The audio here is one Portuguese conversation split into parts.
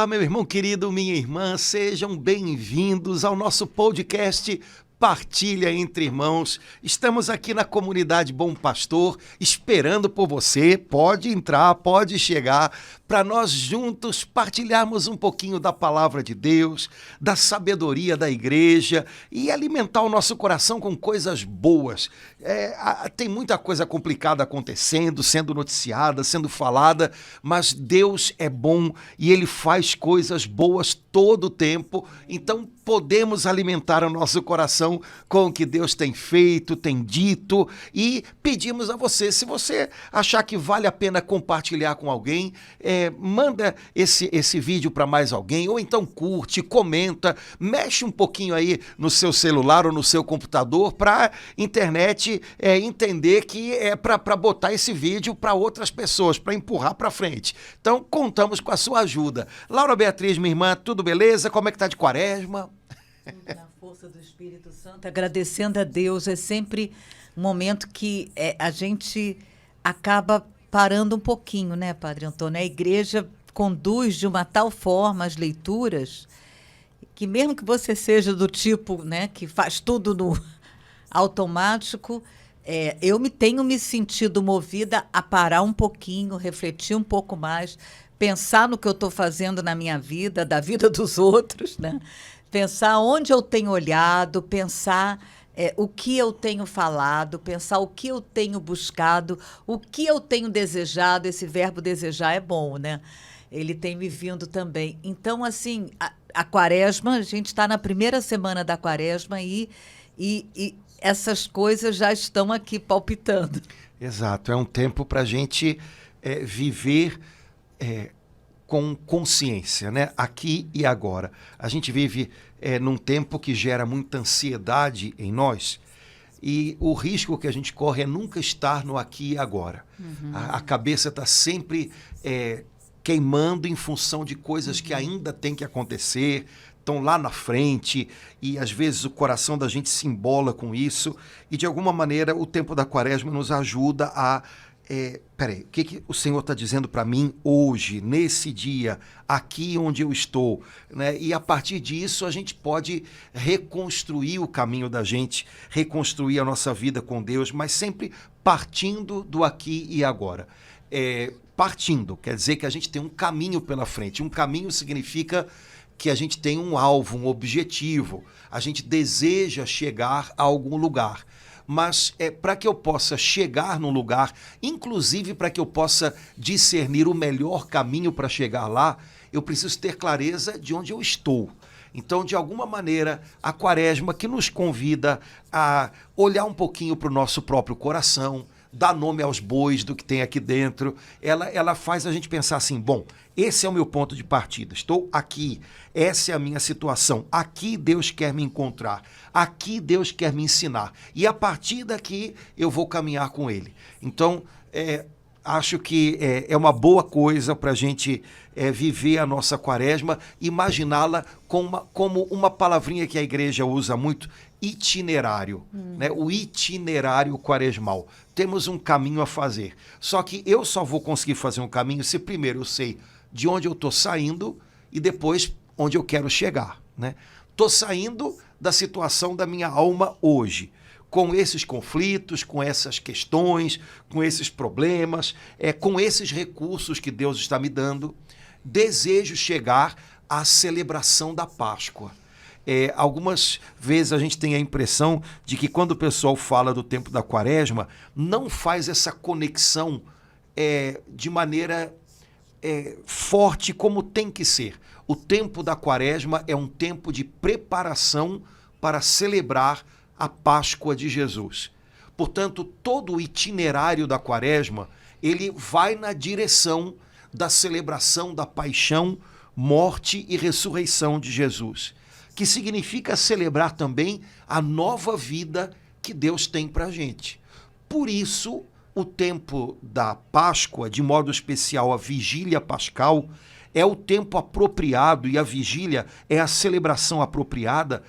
Olá, meu irmão querido, minha irmã, sejam bem-vindos ao nosso podcast Partilha Entre Irmãos. Estamos aqui na comunidade Bom Pastor, esperando por você. Pode entrar, pode chegar, para nós juntos partilharmos um pouquinho da palavra de Deus, da sabedoria da igreja e alimentar o nosso coração com coisas boas. Tem muita coisa complicada acontecendo, sendo noticiada, sendo falada, mas Deus é bom e Ele faz coisas boas todo o tempo, então podemos alimentar o nosso coração com o que Deus tem feito, tem dito, e pedimos a você, se você achar que vale a pena compartilhar com alguém, manda esse vídeo para mais alguém, ou então curte, comenta, mexe um pouquinho aí no seu celular ou no seu computador para a internet entender que é para botar esse vídeo para outras pessoas, para empurrar para frente. Então, contamos com a sua ajuda. Laura Beatriz, minha irmã, tudo beleza? Como é que tá de quaresma? Tudo na força do Espírito Santo, agradecendo a Deus. É sempre um momento que a gente acaba parando um pouquinho, né, Padre Antônio? A igreja conduz de uma tal forma as leituras que mesmo que você seja do tipo, né, que faz tudo no automático, eu tenho me sentido movida a parar um pouquinho, refletir um pouco mais, pensar no que eu estou fazendo na minha vida, da vida dos outros, né? Pensar onde eu tenho olhado, pensar o que eu tenho falado, pensar o que eu tenho buscado, o que eu tenho desejado. Esse verbo desejar é bom, né? Ele tem me vindo também. Então, assim, a quaresma, a gente está na primeira semana da quaresma e essas coisas já estão aqui palpitando. Exato, é um tempo para a gente viver com consciência, né? Aqui e agora. A gente vive num tempo que gera muita ansiedade em nós e o risco que a gente corre é nunca estar no aqui e agora. Uhum. A cabeça está sempre queimando em função de coisas que ainda tem que acontecer, estão lá na frente, e às vezes o coração da gente se embola com isso, e de alguma maneira o tempo da quaresma nos ajuda a peraí, o que o Senhor está dizendo para mim hoje, nesse dia, aqui onde eu estou, né? E a partir disso a gente pode reconstruir o caminho da gente, reconstruir a nossa vida com Deus, mas sempre partindo do aqui e agora. Partindo, quer dizer que a gente tem um caminho pela frente. Um caminho significa que a gente tem um alvo, um objetivo, a gente deseja chegar a algum lugar. Mas para que eu possa chegar num lugar, inclusive para que eu possa discernir o melhor caminho para chegar lá, eu preciso ter clareza de onde eu estou. Então, de alguma maneira, a quaresma que nos convida a olhar um pouquinho para o nosso próprio coração, dar nome aos bois do que tem aqui dentro, ela faz a gente pensar assim, bom, esse é o meu ponto de partida, estou aqui, essa é a minha situação, aqui Deus quer me encontrar, aqui Deus quer me ensinar, e a partir daqui eu vou caminhar com Ele. Então, acho que é uma boa coisa para a gente viver a nossa quaresma, imaginá-la como uma palavrinha que a igreja usa muito, itinerário, né? O itinerário quaresmal. Temos um caminho a fazer. Só que eu só vou conseguir fazer um caminho se primeiro eu sei de onde eu estou saindo e depois onde eu quero chegar, né? Estou saindo da situação da minha alma hoje, com esses conflitos, com essas questões, com esses problemas, com esses recursos que Deus está me dando. Desejo chegar à celebração da Páscoa. Algumas vezes a gente tem a impressão de que quando o pessoal fala do tempo da quaresma, não faz essa conexão de maneira forte como tem que ser. O tempo da quaresma é um tempo de preparação para celebrar a Páscoa de Jesus. Portanto, todo o itinerário da quaresma, ele vai na direção da celebração da paixão, morte e ressurreição de Jesus, que significa celebrar também a nova vida que Deus tem para a gente. Por isso, o tempo da Páscoa, de modo especial a vigília pascal, é o tempo apropriado, e a vigília é a celebração apropriada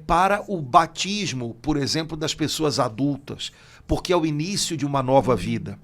para o batismo, por exemplo, das pessoas adultas, porque é o início de uma nova vida.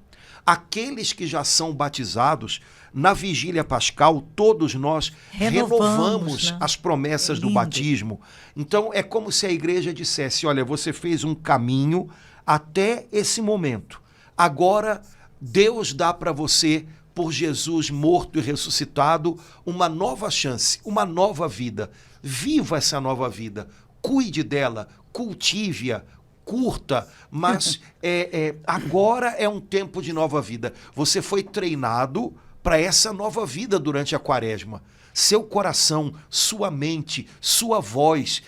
Aqueles que já são batizados, na vigília pascal, todos nós renovamos, né, as promessas do batismo. Então, é como se a igreja dissesse, olha, você fez um caminho até esse momento. Agora, Deus dá para você, por Jesus morto e ressuscitado, uma nova chance, uma nova vida. Viva essa nova vida, cuide dela, cultive-a, curta, mas agora é um tempo de nova vida. Você foi treinado para essa nova vida durante a quaresma. Seu coração, sua mente, sua voz,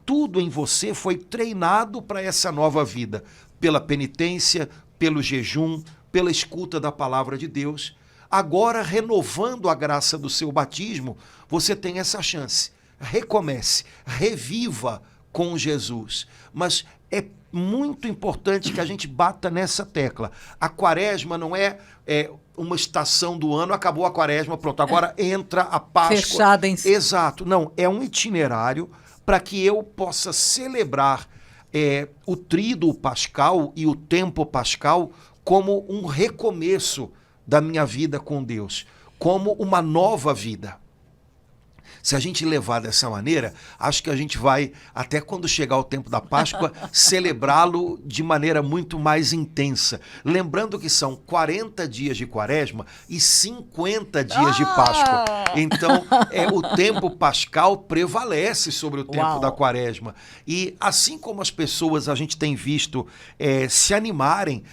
tudo em você foi treinado para essa nova vida. Pela penitência, pelo jejum, pela escuta da palavra de Deus. Agora, renovando a graça do seu batismo, você tem essa chance. Recomece, reviva com Jesus. Mas é muito importante que a gente bata nessa tecla. A quaresma não é uma estação do ano, acabou a quaresma, pronto, agora entra a Páscoa. Fechada em si. Exato. Não, é um itinerário para que eu possa celebrar o tríduo pascal e o tempo pascal como um recomeço da minha vida com Deus, como uma nova vida. Se a gente levar dessa maneira, acho que a gente vai, até quando chegar o tempo da Páscoa, celebrá-lo de maneira muito mais intensa. Lembrando que são 40 dias de quaresma e 50 dias de Páscoa. Então, o tempo pascal prevalece sobre o tempo da quaresma. E assim como as pessoas, a gente tem visto se animarem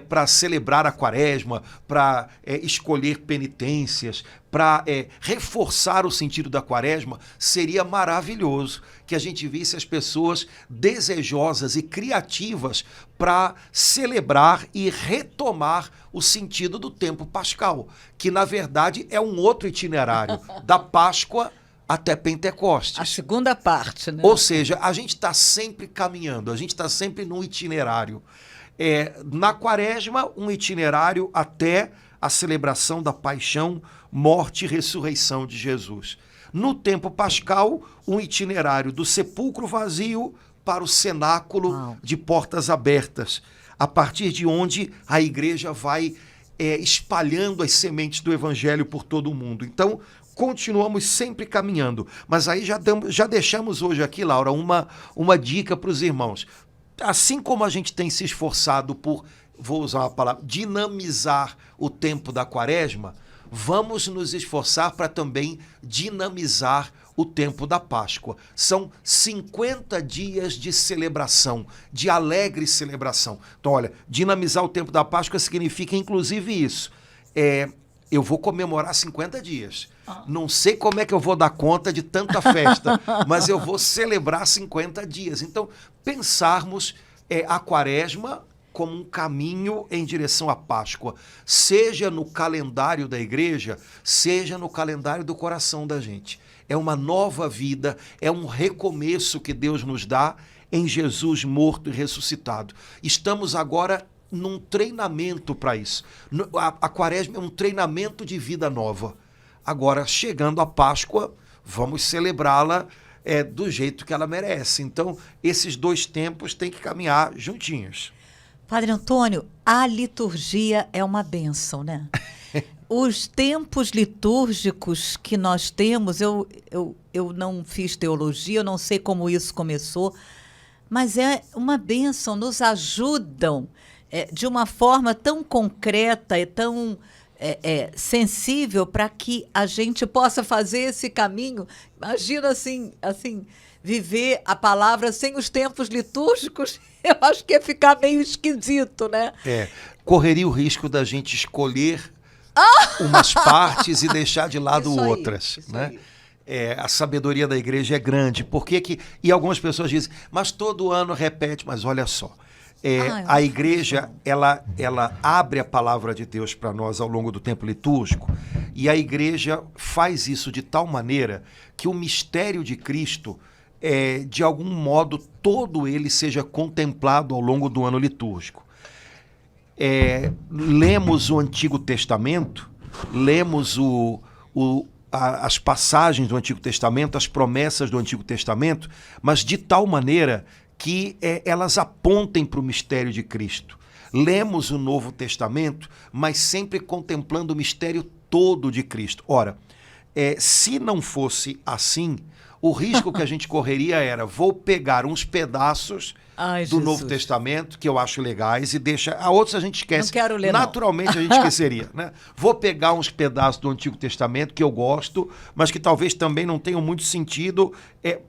para celebrar a quaresma, para escolher penitências, para reforçar o sentido da quaresma, seria maravilhoso que a gente visse as pessoas desejosas e criativas para celebrar e retomar o sentido do tempo pascal, que na verdade é um outro itinerário, da Páscoa até Pentecostes. A segunda parte, né? Ou seja, a gente está sempre caminhando, a gente está sempre num itinerário. Na quaresma, um itinerário até a celebração da paixão, morte e ressurreição de Jesus. No tempo pascal, um itinerário do sepulcro vazio para o cenáculo de portas abertas, a partir de onde a igreja vai espalhando as sementes do evangelho por todo o mundo. Então, continuamos sempre caminhando. Mas aí já deixamos hoje aqui, Laura, uma dica para os irmãos. Assim como a gente tem se esforçado por, vou usar a palavra, dinamizar o tempo da quaresma, vamos nos esforçar para também dinamizar o tempo da Páscoa. São 50 dias de celebração, de alegre celebração. Então, olha, dinamizar o tempo da Páscoa significa inclusive isso. Eu vou comemorar 50 dias. Não sei como é que eu vou dar conta de tanta festa, mas eu vou celebrar 50 dias. Então, pensarmos a quaresma como um caminho em direção à Páscoa, seja no calendário da igreja, seja no calendário do coração da gente. É uma nova vida, é um recomeço que Deus nos dá em Jesus morto e ressuscitado. Estamos agora num treinamento para isso. A quaresma é um treinamento de vida nova. Agora, chegando a Páscoa, vamos celebrá-la do jeito que ela merece. Então, esses dois tempos têm que caminhar juntinhos. Padre Antônio, a liturgia é uma bênção, né? Os tempos litúrgicos que nós temos, eu não fiz teologia, eu não sei como isso começou, mas é uma bênção, nos ajudam de uma forma tão concreta e tão sensível para que a gente possa fazer esse caminho. Imagina assim, viver a palavra sem os tempos litúrgicos, eu acho que ia ficar meio esquisito, né? Correria o risco da gente escolher umas partes e deixar de lado outras, né? A sabedoria da igreja é grande. E algumas pessoas dizem, mas todo ano repete, mas olha só. A igreja, ela abre a palavra de Deus para nós ao longo do tempo litúrgico, e a igreja faz isso de tal maneira que o mistério de Cristo, de algum modo, todo ele seja contemplado ao longo do ano litúrgico. Lemos o Antigo Testamento, lemos as passagens do Antigo Testamento, as promessas do Antigo Testamento, mas de tal maneira que elas apontem para o mistério de Cristo. lemos o Novo Testamento, mas sempre contemplando o mistério todo de Cristo. Ora, se não fosse assim, o risco que a gente correria era, vou pegar uns pedaços do Novo Testamento, que eu acho legais, e deixa... A outros a gente esquece. Não quero ler, naturalmente não. A gente esqueceria, né? Vou pegar uns pedaços do Antigo Testamento que eu gosto, mas que talvez também não tenham muito sentido.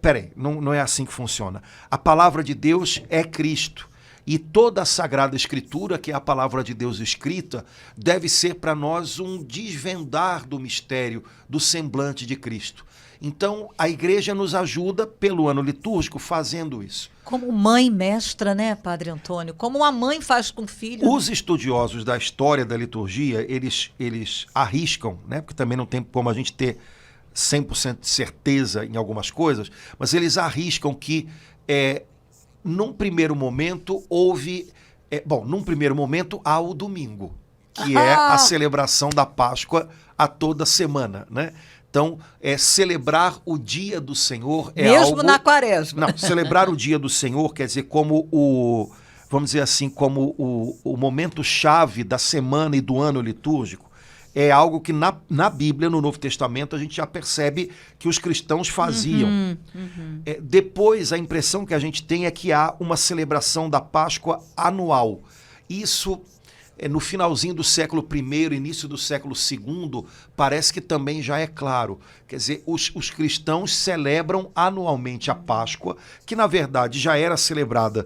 Peraí, não é assim que funciona. A palavra de Deus é Cristo. E toda a Sagrada Escritura, que é a palavra de Deus escrita, deve ser para nós um desvendar do mistério, do semblante de Cristo. Então, a igreja nos ajuda, pelo ano litúrgico, fazendo isso. Como mãe mestra, né, Padre Antônio? Como uma mãe faz com o filho. Os estudiosos da história da liturgia, eles arriscam, né, porque também não tem como a gente ter 100% de certeza em algumas coisas, mas eles arriscam que, num primeiro momento, num primeiro momento há o domingo, que é a celebração da Páscoa a toda semana, né? Então, celebrar o dia do Senhor é mesmo algo... Mesmo na quaresma. Não, celebrar o dia do Senhor quer dizer como vamos dizer assim, como o momento-chave da semana e do ano litúrgico. É algo que na Bíblia, no Novo Testamento, a gente já percebe que os cristãos faziam. Depois, a impressão que a gente tem é que há uma celebração da Páscoa anual. Isso... no finalzinho do século I, início do século II, parece que também já é claro. Quer dizer, os cristãos celebram anualmente a Páscoa, que na verdade já era celebrada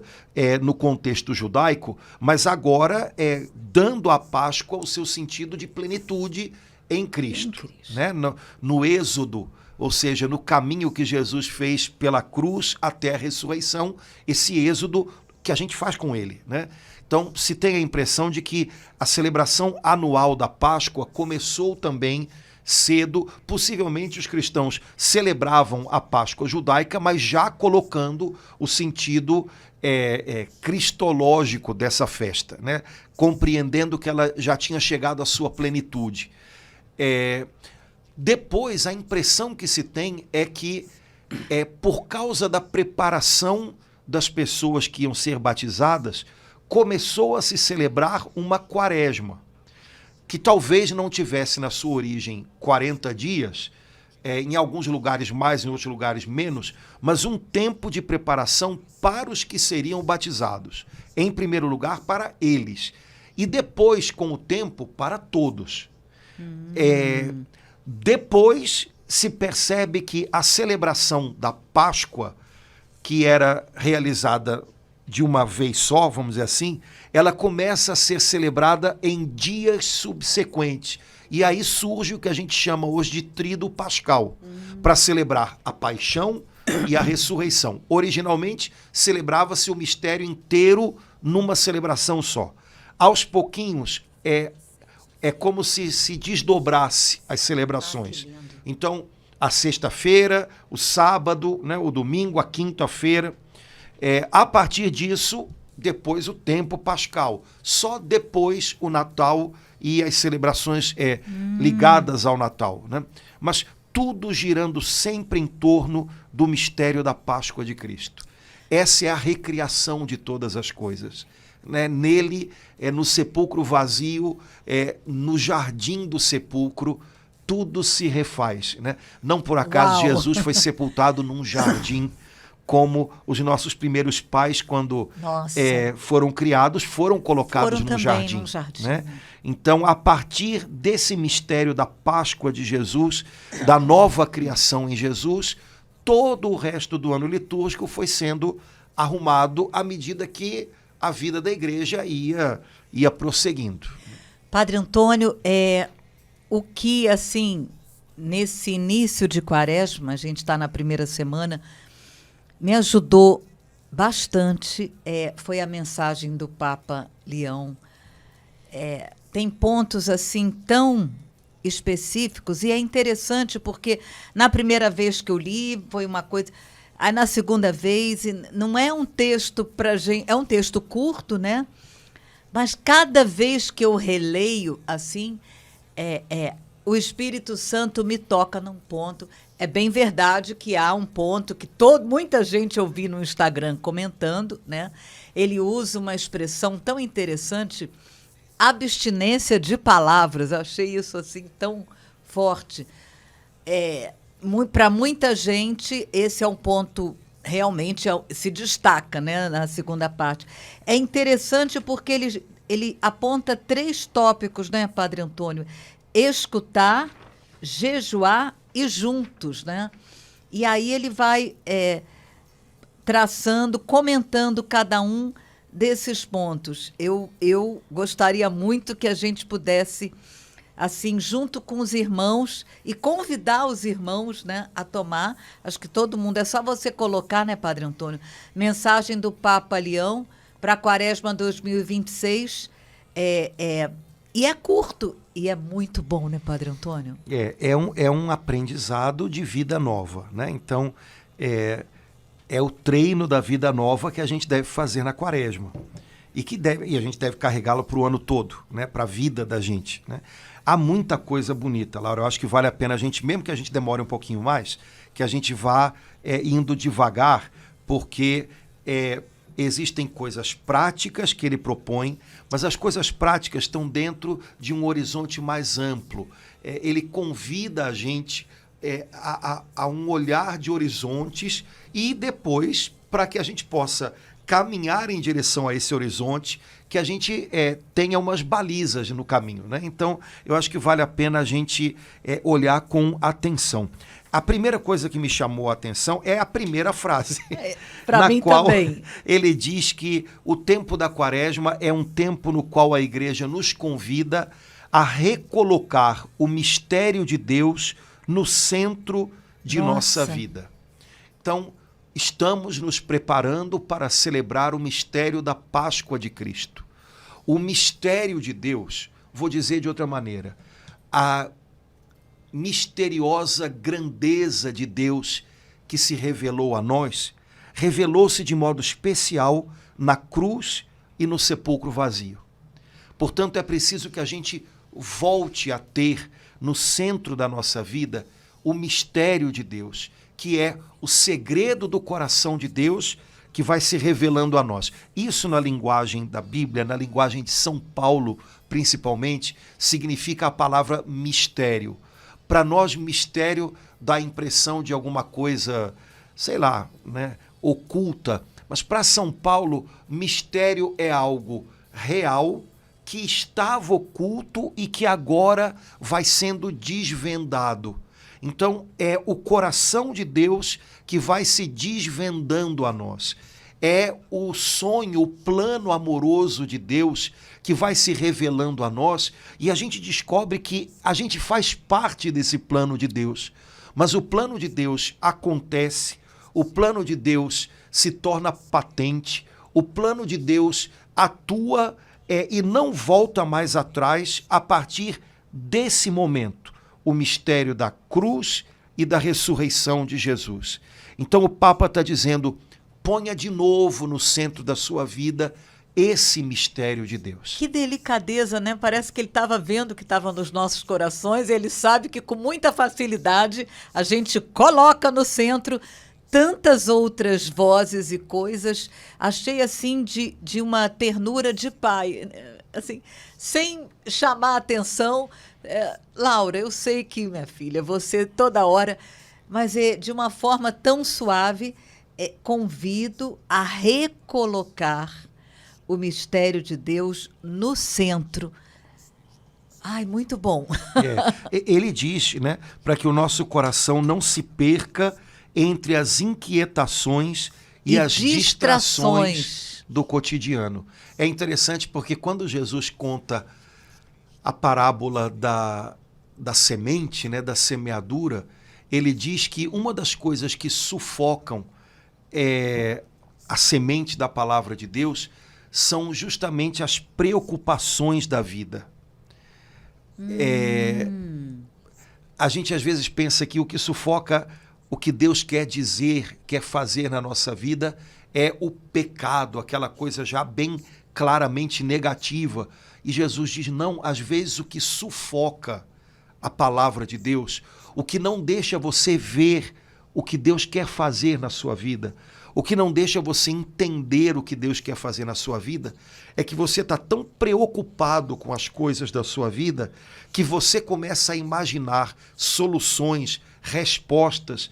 no contexto judaico, mas agora dando à Páscoa o seu sentido de plenitude em Cristo. Né? No Êxodo, ou seja, no caminho que Jesus fez pela cruz até a ressurreição, esse êxodo que a gente faz com ele, né? Então, se tem a impressão de que a celebração anual da Páscoa começou também cedo. Possivelmente os cristãos celebravam a Páscoa judaica, mas já colocando o sentido cristológico dessa festa, né? Compreendendo que ela já tinha chegado à sua plenitude. Depois, a impressão que se tem é que, por causa da preparação das pessoas que iam ser batizadas, começou a se celebrar uma quaresma, que talvez não tivesse na sua origem 40 dias, em alguns lugares mais, em outros lugares menos, mas um tempo de preparação para os que seriam batizados. Em primeiro lugar, para eles. E depois, com o tempo, para todos. Depois se percebe que a celebração da Páscoa, que era realizada de uma vez só, vamos dizer assim, ela começa a ser celebrada em dias subsequentes. E aí surge o que a gente chama hoje de tríduo pascal, para celebrar a paixão e a ressurreição. Originalmente, celebrava-se o mistério inteiro numa celebração só. Aos pouquinhos, é como se desdobrasse as celebrações. Então, a sexta-feira, o sábado, né, o domingo, a quinta-feira. A partir disso, depois o tempo pascal. Só depois o Natal e as celebrações ligadas ao Natal, né? Mas tudo girando sempre em torno do mistério da Páscoa de Cristo. Essa é a recriação de todas as coisas. Né? Nele, no sepulcro vazio, no jardim do sepulcro, tudo se refaz. Né? Não por acaso Jesus foi sepultado num jardim, como os nossos primeiros pais, quando foram criados, foram colocados num jardim. Né? Então, a partir desse mistério da Páscoa de Jesus, da nova criação em Jesus, todo o resto do ano litúrgico foi sendo arrumado à medida que a vida da igreja ia prosseguindo. Padre Antônio, o que, assim, nesse início de quaresma, a gente está na primeira semana, me ajudou bastante, foi a mensagem do Papa Leão. Tem pontos assim tão específicos, e é interessante porque na primeira vez que eu li foi uma coisa, aí na segunda vez não é um texto para gente, é um texto curto, né? Mas cada vez que eu releio assim, o Espírito Santo me toca num ponto. É bem verdade que há um ponto que muita gente eu vi no Instagram comentando, né? Ele usa uma expressão tão interessante, abstinência de palavras. Eu achei isso assim tão forte. Para muita gente, esse é um ponto realmente se destaca, né, na segunda parte. É interessante porque ele aponta 3 tópicos, né, Padre Antônio? Escutar, jejuar e juntos, né? E aí ele vai traçando, comentando cada um desses pontos. Eu gostaria muito que a gente pudesse, assim, junto com os irmãos, e convidar os irmãos, né, a tomar. Acho que todo mundo, é só você colocar, né, Padre Antônio? Mensagem do Papa Leão para a Quaresma 2026. E é curto, e é muito bom, né, Padre Antônio? É um aprendizado de vida nova, né? Então, é o treino da vida nova que a gente deve fazer na Quaresma. E a gente deve carregá-lo para o ano todo, né? Para a vida da gente, né? Há muita coisa bonita, Laura. Eu acho que vale a pena a gente, mesmo que a gente demore um pouquinho mais, que a gente vá indo devagar, porque existem coisas práticas que ele propõe, mas as coisas práticas estão dentro de um horizonte mais amplo. Ele convida a gente a um olhar de horizontes e depois, para que a gente possa caminhar em direção a esse horizonte, que a gente tenha umas balizas no caminho, né? Então, eu acho que vale a pena a gente olhar com atenção. A primeira coisa que me chamou a atenção é a primeira frase, para mim qual também. Ele diz que o tempo da Quaresma é um tempo no qual a Igreja nos convida a recolocar o mistério de Deus no centro de nossa vida. Então, estamos nos preparando para celebrar o mistério da Páscoa de Cristo. O mistério de Deus, vou dizer de outra maneira, a misteriosa grandeza de Deus que se revelou a nós, revelou-se de modo especial na cruz e no sepulcro vazio. Portanto, é preciso que a gente volte a ter no centro da nossa vida o mistério de Deus, que é o segredo do coração de Deus que vai se revelando a nós. Isso, na linguagem da Bíblia, na linguagem de São Paulo, principalmente, significa a palavra mistério. Para nós, mistério dá a impressão de alguma coisa, sei lá, né, oculta. Mas para São Paulo, mistério é algo real, que estava oculto e que agora vai sendo desvendado. Então, é o coração de Deus que vai se desvendando a nós. É o sonho, o plano amoroso de Deus que vai se revelando a nós, e a gente descobre que a gente faz parte desse plano de Deus. Mas o plano de Deus acontece, o plano de Deus se torna patente, o plano de Deus atua e não volta mais atrás a partir desse momento. O mistério da cruz e da ressurreição de Jesus. Então o Papa está dizendo, ponha de novo no centro da sua vida esse mistério de Deus. Que delicadeza, né? Parece que ele estava vendo o que estava nos nossos corações, e ele sabe que com muita facilidade a gente coloca no centro tantas outras vozes e coisas. Achei assim de uma ternura de pai, assim, sem chamar a atenção. Laura, eu sei que, minha filha, você toda hora, mas de uma forma tão suave, convido a recolocar o mistério de Deus no centro. Ai, muito bom. Ele diz, né, para que o nosso coração não se perca entre as inquietações e as distrações do cotidiano. É interessante porque quando Jesus conta a parábola da semente, né, da semeadura, ele diz que uma das coisas que sufocam a semente da palavra de Deus são justamente as preocupações da vida. A gente às vezes pensa que o que sufoca o que Deus quer dizer, quer fazer na nossa vida é o pecado, aquela coisa já bem claramente negativa. E Jesus diz, não, às vezes o que sufoca a palavra de Deus, o que não deixa você ver o que Deus quer fazer na sua vida, o que não deixa você entender o que Deus quer fazer na sua vida, é que você está tão preocupado com as coisas da sua vida que você começa a imaginar soluções, respostas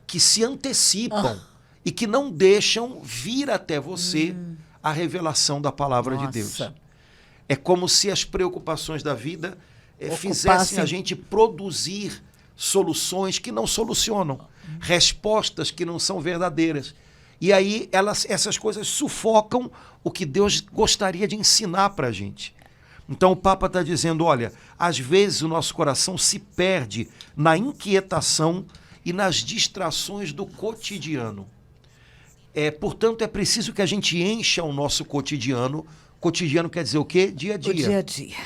que se antecipam e que não deixam vir até você a revelação da palavra de Deus. É como se as preocupações da vida fizessem a gente produzir soluções que não solucionam, respostas que não são verdadeiras. E aí essas coisas sufocam o que Deus gostaria de ensinar para a gente. Então o Papa está dizendo, olha, às vezes o nosso coração se perde na inquietação e nas distrações do cotidiano. Portanto, é preciso que a gente encha o nosso cotidiano. Cotidiano quer dizer o quê? Dia a dia. O dia a dia.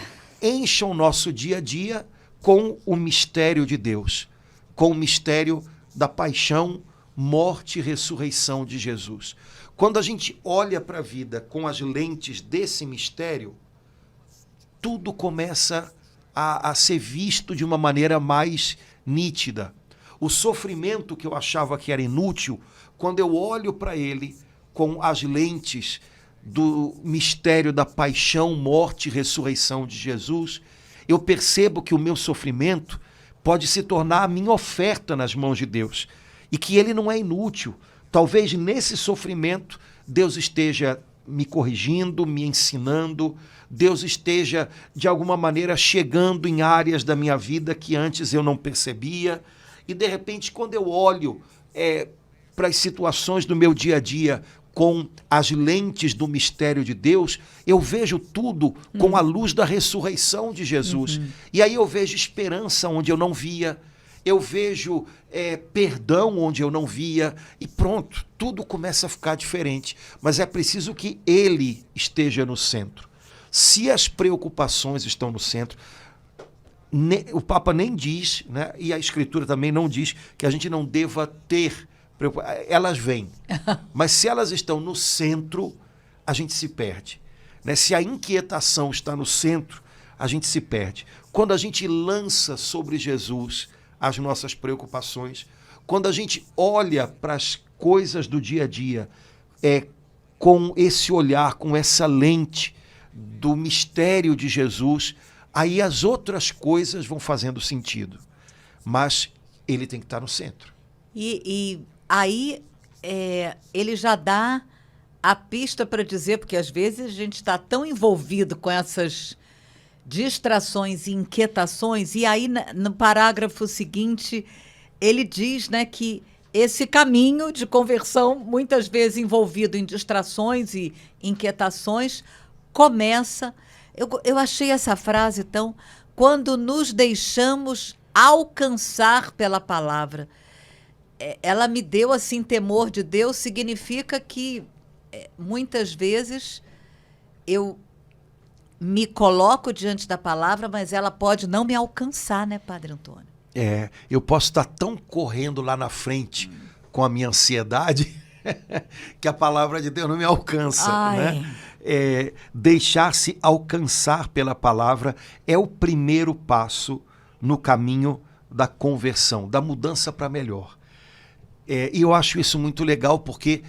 Encha o nosso dia a dia com o mistério de Deus, com o mistério da paixão, morte e ressurreição de Jesus. Quando a gente olha para a vida com as lentes desse mistério, tudo começa a ser visto de uma maneira mais nítida. O sofrimento que eu achava que era inútil, quando eu olho para ele com as lentes do mistério da paixão, morte e ressurreição de Jesus, eu percebo que o meu sofrimento pode se tornar a minha oferta nas mãos de Deus e que ele não é inútil. Talvez nesse sofrimento Deus esteja me corrigindo, me ensinando, Deus esteja de alguma maneira chegando em áreas da minha vida que antes eu não percebia. E de repente, quando eu olho para as situações do meu dia a dia com as lentes do mistério de Deus, eu vejo tudo com a luz da ressurreição de Jesus. E aí eu vejo esperança onde eu não via, eu vejo perdão onde eu não via, e pronto, tudo começa a ficar diferente. Mas é preciso que ele esteja no centro. Se as preocupações estão no centro, o Papa nem diz, né, e a Escritura também não diz que a gente não deva ter preocupações. Elas vêm, mas se elas estão no centro, a gente se perde. Né? Se a inquietação está no centro, a gente se perde. Quando a gente lança sobre Jesus as nossas preocupações, quando a gente olha para as coisas do dia a dia com esse olhar, com essa lente do mistério de Jesus, aí as outras coisas vão fazendo sentido. Mas ele tem que estar no centro. E aí ele já dá a pista para dizer, porque às vezes a gente está tão envolvido com essas distrações e inquietações, e aí no parágrafo seguinte ele diz, né, que esse caminho de conversão, muitas vezes envolvido em distrações e inquietações, começa... Eu achei essa frase tão... Quando nos deixamos alcançar pela palavra. Ela me deu, assim, temor de Deus, significa que muitas vezes eu me coloco diante da palavra, mas ela pode não me alcançar, né, Padre Antônio? Eu posso estar tão correndo lá na frente com a minha ansiedade que a palavra de Deus não me alcança, né? Deixar-se alcançar pela palavra é o primeiro passo no caminho da conversão, da mudança para melhor. E eu acho isso muito legal porque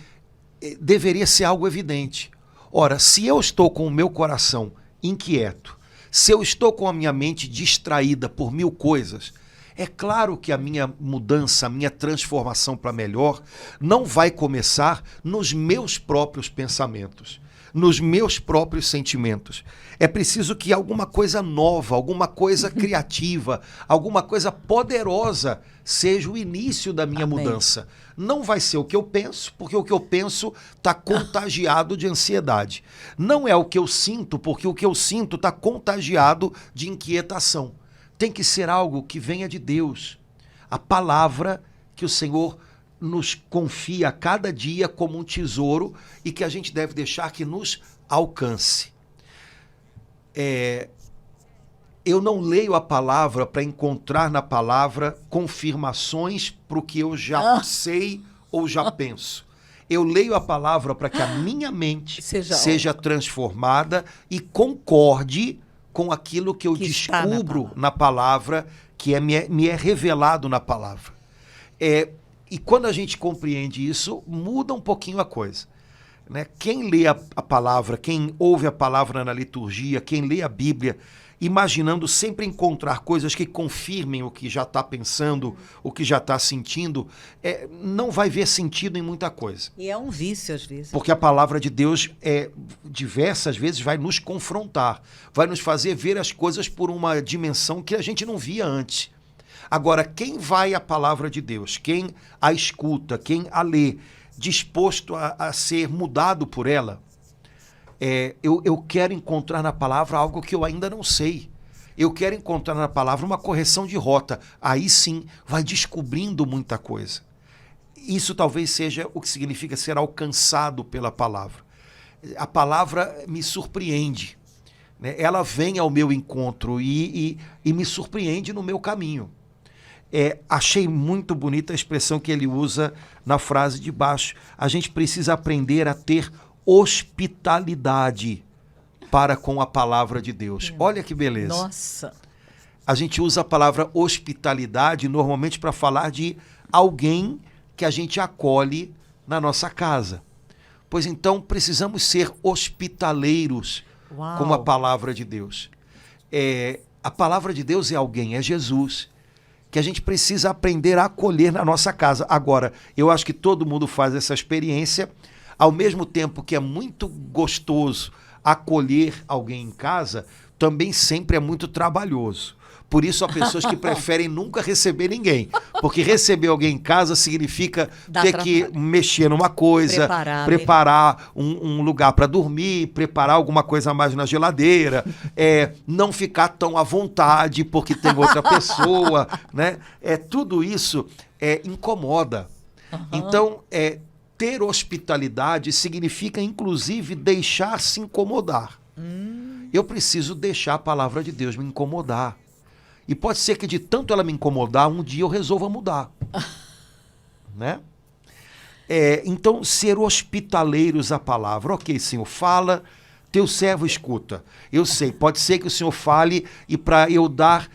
deveria ser algo evidente. Ora, se eu estou com o meu coração inquieto, se eu estou com a minha mente distraída por mil coisas, é claro que a minha mudança, a minha transformação para melhor não vai começar nos meus próprios pensamentos, nos meus próprios sentimentos. É preciso que alguma coisa nova, alguma coisa criativa, alguma coisa poderosa seja o início da minha mudança. Não vai ser o que eu penso, porque o que eu penso está contagiado de ansiedade. Não é o que eu sinto, porque o que eu sinto está contagiado de inquietação. Tem que ser algo que venha de Deus. A palavra que o Senhor nos confia a cada dia como um tesouro e que a gente deve deixar que nos alcance. Eu não leio a palavra para encontrar na palavra confirmações para o que eu já sei ou já penso. Eu leio a palavra para que a minha mente seja transformada e concorde com aquilo que eu descubro na palavra me é revelado na palavra. E quando a gente compreende isso, muda um pouquinho a coisa. Né? Quem lê a palavra, quem ouve a palavra na liturgia, quem lê a Bíblia, imaginando sempre encontrar coisas que confirmem o que já está pensando, o que já está sentindo, não vai ver sentido em muita coisa. E é um vício às vezes. Porque a palavra de Deus, diversas vezes, vai nos confrontar, vai nos fazer ver as coisas por uma dimensão que a gente não via antes. Agora, quem vai à palavra de Deus, quem a escuta, quem a lê, disposto a ser mudado por ela, eu quero encontrar na palavra algo que eu ainda não sei. Eu quero encontrar na palavra uma correção de rota. Aí sim, vai descobrindo muita coisa. Isso talvez seja o que significa ser alcançado pela palavra. A palavra me surpreende. Né? Ela vem ao meu encontro e me surpreende no meu caminho. Achei muito bonita a expressão que ele usa na frase de baixo. A gente precisa aprender a ter hospitalidade para com a palavra de Deus. Olha que beleza. Nossa! A gente usa a palavra hospitalidade normalmente para falar de alguém que a gente acolhe na nossa casa. Pois então precisamos ser hospitaleiros com a palavra de Deus. A palavra de Deus é alguém, é Jesus, que a gente precisa aprender a acolher na nossa casa. Agora, eu acho que todo mundo faz essa experiência, ao mesmo tempo que é muito gostoso acolher alguém em casa, também sempre é muito trabalhoso. Por isso há pessoas que preferem nunca receber ninguém, porque receber alguém em casa significa ter que mexer numa coisa, preparar um lugar para dormir, preparar alguma coisa a mais na geladeira, não ficar tão à vontade porque tem outra pessoa, né? Tudo isso incomoda. Então, ter hospitalidade significa, inclusive, deixar-se incomodar. Eu preciso deixar a palavra de Deus me incomodar. E pode ser que de tanto ela me incomodar, um dia eu resolva mudar. Né? Então, ser hospitaleiros à palavra. Ok, Senhor, fala, teu servo escuta. Eu sei, pode ser que o Senhor fale e para eu dar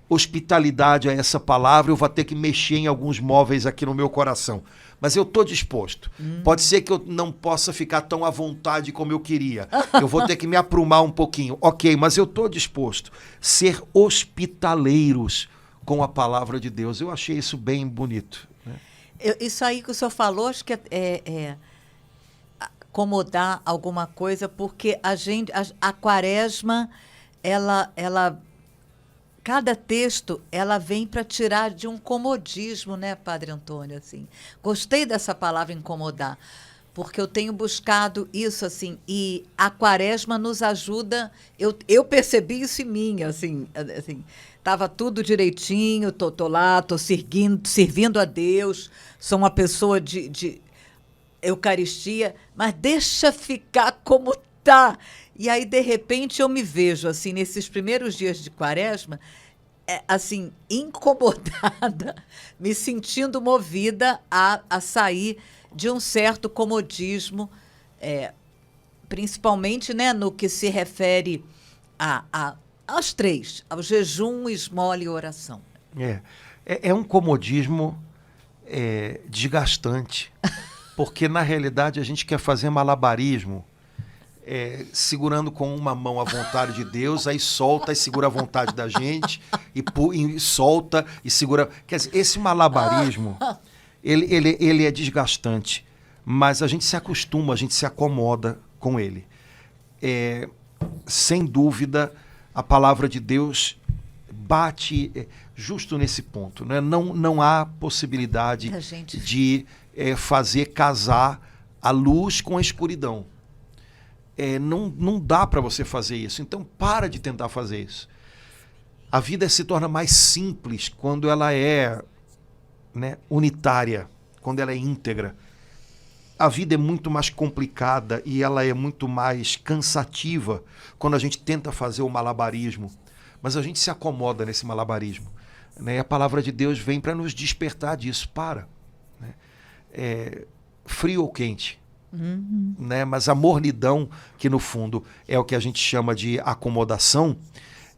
hospitalidade a essa palavra, eu vou ter que mexer em alguns móveis aqui no meu coração. Mas eu estou disposto. Pode ser que eu não possa ficar tão à vontade como eu queria. Eu vou ter que me aprumar um pouquinho. Ok, mas eu estou disposto. Ser hospitaleiros com a palavra de Deus. Eu achei isso bem bonito. Né? Isso aí que o senhor falou, acho que acomodar alguma coisa, porque a quaresma, ela cada texto, ela vem para tirar de um comodismo, né, Padre Antônio? Assim. Gostei dessa palavra incomodar, porque eu tenho buscado isso, assim, e a quaresma nos ajuda, eu percebi isso em mim, assim, estava tudo direitinho, tô lá, tô servindo a Deus, sou uma pessoa de Eucaristia, mas deixa ficar como tá. E aí, de repente, eu me vejo, assim, nesses primeiros dias de quaresma, assim, incomodada, me sentindo movida a sair de um certo comodismo, principalmente, né, no que se refere aos três, ao jejum, esmola e oração. É um comodismo desgastante, porque, na realidade, a gente quer fazer malabarismo, segurando com uma mão a vontade de Deus, aí solta e segura a vontade da gente, e solta e segura. Quer dizer, esse malabarismo, ele é desgastante, mas a gente se acostuma, a gente se acomoda com ele. Sem dúvida, a palavra de Deus bate justo nesse ponto. Né? Não há possibilidade de fazer casar a luz com a escuridão. Não dá para você fazer isso. Então, para de tentar fazer isso. A vida se torna mais simples quando ela é, né, unitária, quando ela é íntegra. A vida é muito mais complicada e ela é muito mais cansativa quando a gente tenta fazer o malabarismo. Mas a gente se acomoda nesse malabarismo. Né? E a palavra de Deus vem para nos despertar disso. Para. Né? Frio ou quente. Né? Mas a mornidão, que no fundo é o que a gente chama de acomodação,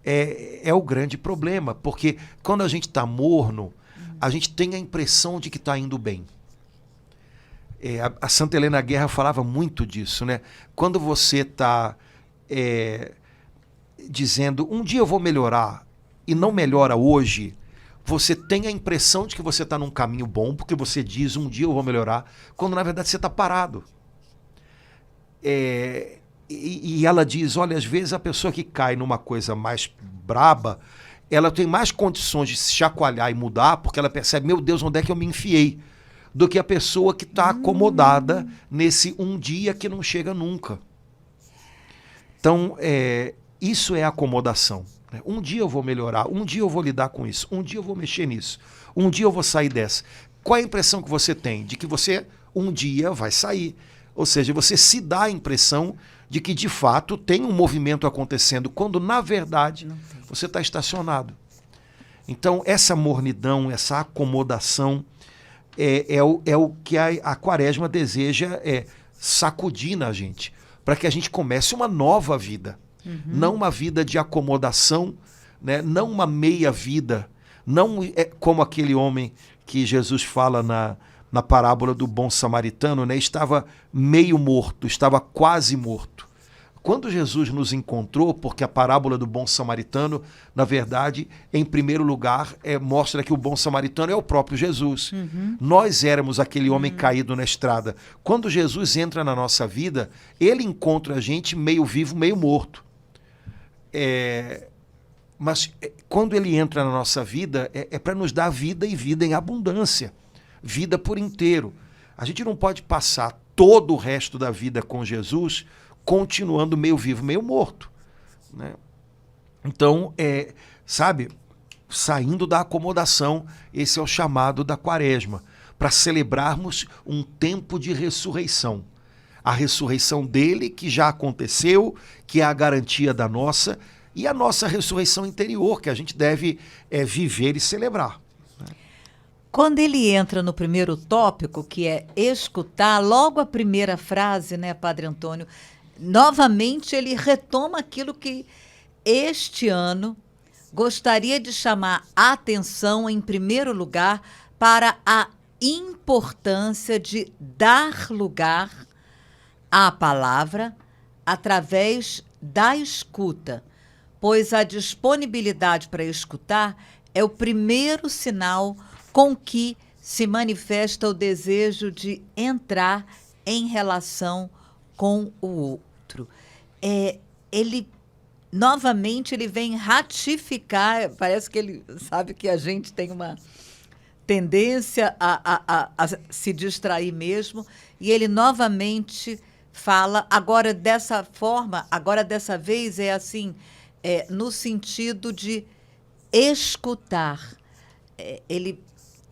é o grande problema, porque quando a gente está morno, a gente tem a impressão de que está indo bem. A Santa Helena Guerra falava muito disso, né? Quando você está dizendo, um dia eu vou melhorar, e não melhora hoje, você tem a impressão de que você está num caminho bom, porque você diz, um dia eu vou melhorar, quando na verdade você está parado. E ela diz, olha, às vezes a pessoa que cai numa coisa mais braba, ela tem mais condições de se chacoalhar e mudar, porque ela percebe, meu Deus, onde é que eu me enfiei? Do que a pessoa que está acomodada nesse um dia que não chega nunca. Então, isso é acomodação. Né? Um dia eu vou melhorar, um dia eu vou lidar com isso, um dia eu vou mexer nisso, um dia eu vou sair dessa. Qual é a impressão que você tem? De que você um dia vai sair. Ou seja, você se dá a impressão de que, de fato, tem um movimento acontecendo, quando, na verdade, você está estacionado. Então, essa mornidão, essa acomodação, é o que a Quaresma deseja sacudir na gente, para que a gente comece uma nova vida. Não uma vida de acomodação, né? Não uma meia vida, não como aquele homem que Jesus fala na parábola do bom samaritano, né? Estava meio morto, estava quase morto. Quando Jesus nos encontrou, porque a parábola do bom samaritano, na verdade, em primeiro lugar, mostra que o bom samaritano é o próprio Jesus. Nós éramos aquele homem caído na estrada. Quando Jesus entra na nossa vida, ele encontra a gente meio vivo, meio morto. Mas quando ele entra na nossa vida, é para nos dar vida e vida em abundância. Vida por inteiro. A gente não pode passar todo o resto da vida com Jesus continuando meio vivo, meio morto. Né? Então, sabe, saindo da acomodação, esse é o chamado da Quaresma, para celebrarmos um tempo de ressurreição. A ressurreição dele, que já aconteceu, que é a garantia da nossa, e a nossa ressurreição interior, que a gente deve viver e celebrar. Quando ele entra no primeiro tópico, que é escutar, logo a primeira frase, né, Padre Antônio, novamente ele retoma aquilo que este ano gostaria de chamar a atenção, em primeiro lugar, para a importância de dar lugar à palavra através da escuta, pois a disponibilidade para escutar é o primeiro sinal com que se manifesta o desejo de entrar em relação com o outro. Novamente, ele vem ratificar, parece que ele sabe que a gente tem uma tendência a se distrair mesmo, e ele novamente fala, agora dessa forma, agora dessa vez é assim, no sentido de escutar. Ele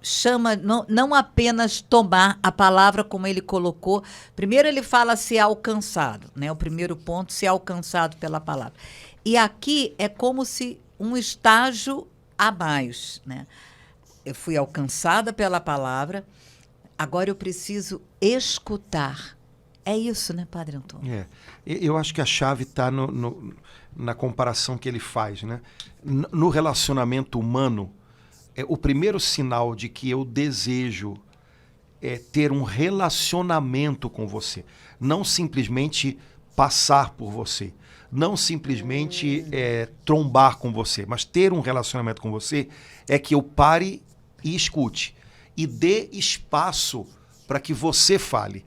chama, não apenas tomar a palavra como ele colocou. Primeiro ele fala ser alcançado, né? O primeiro ponto, ser alcançado pela palavra. E aqui é como se um estágio a mais, né? Eu fui alcançada pela palavra, agora eu preciso escutar. É isso, né, Padre Antônio? Eu acho que a chave está na comparação que ele faz, né? No relacionamento humano, o primeiro sinal de que eu desejo ter um relacionamento com você, não simplesmente passar por você, não simplesmente trombar com você, mas ter um relacionamento com você, é que eu pare e escute e dê espaço para que você fale.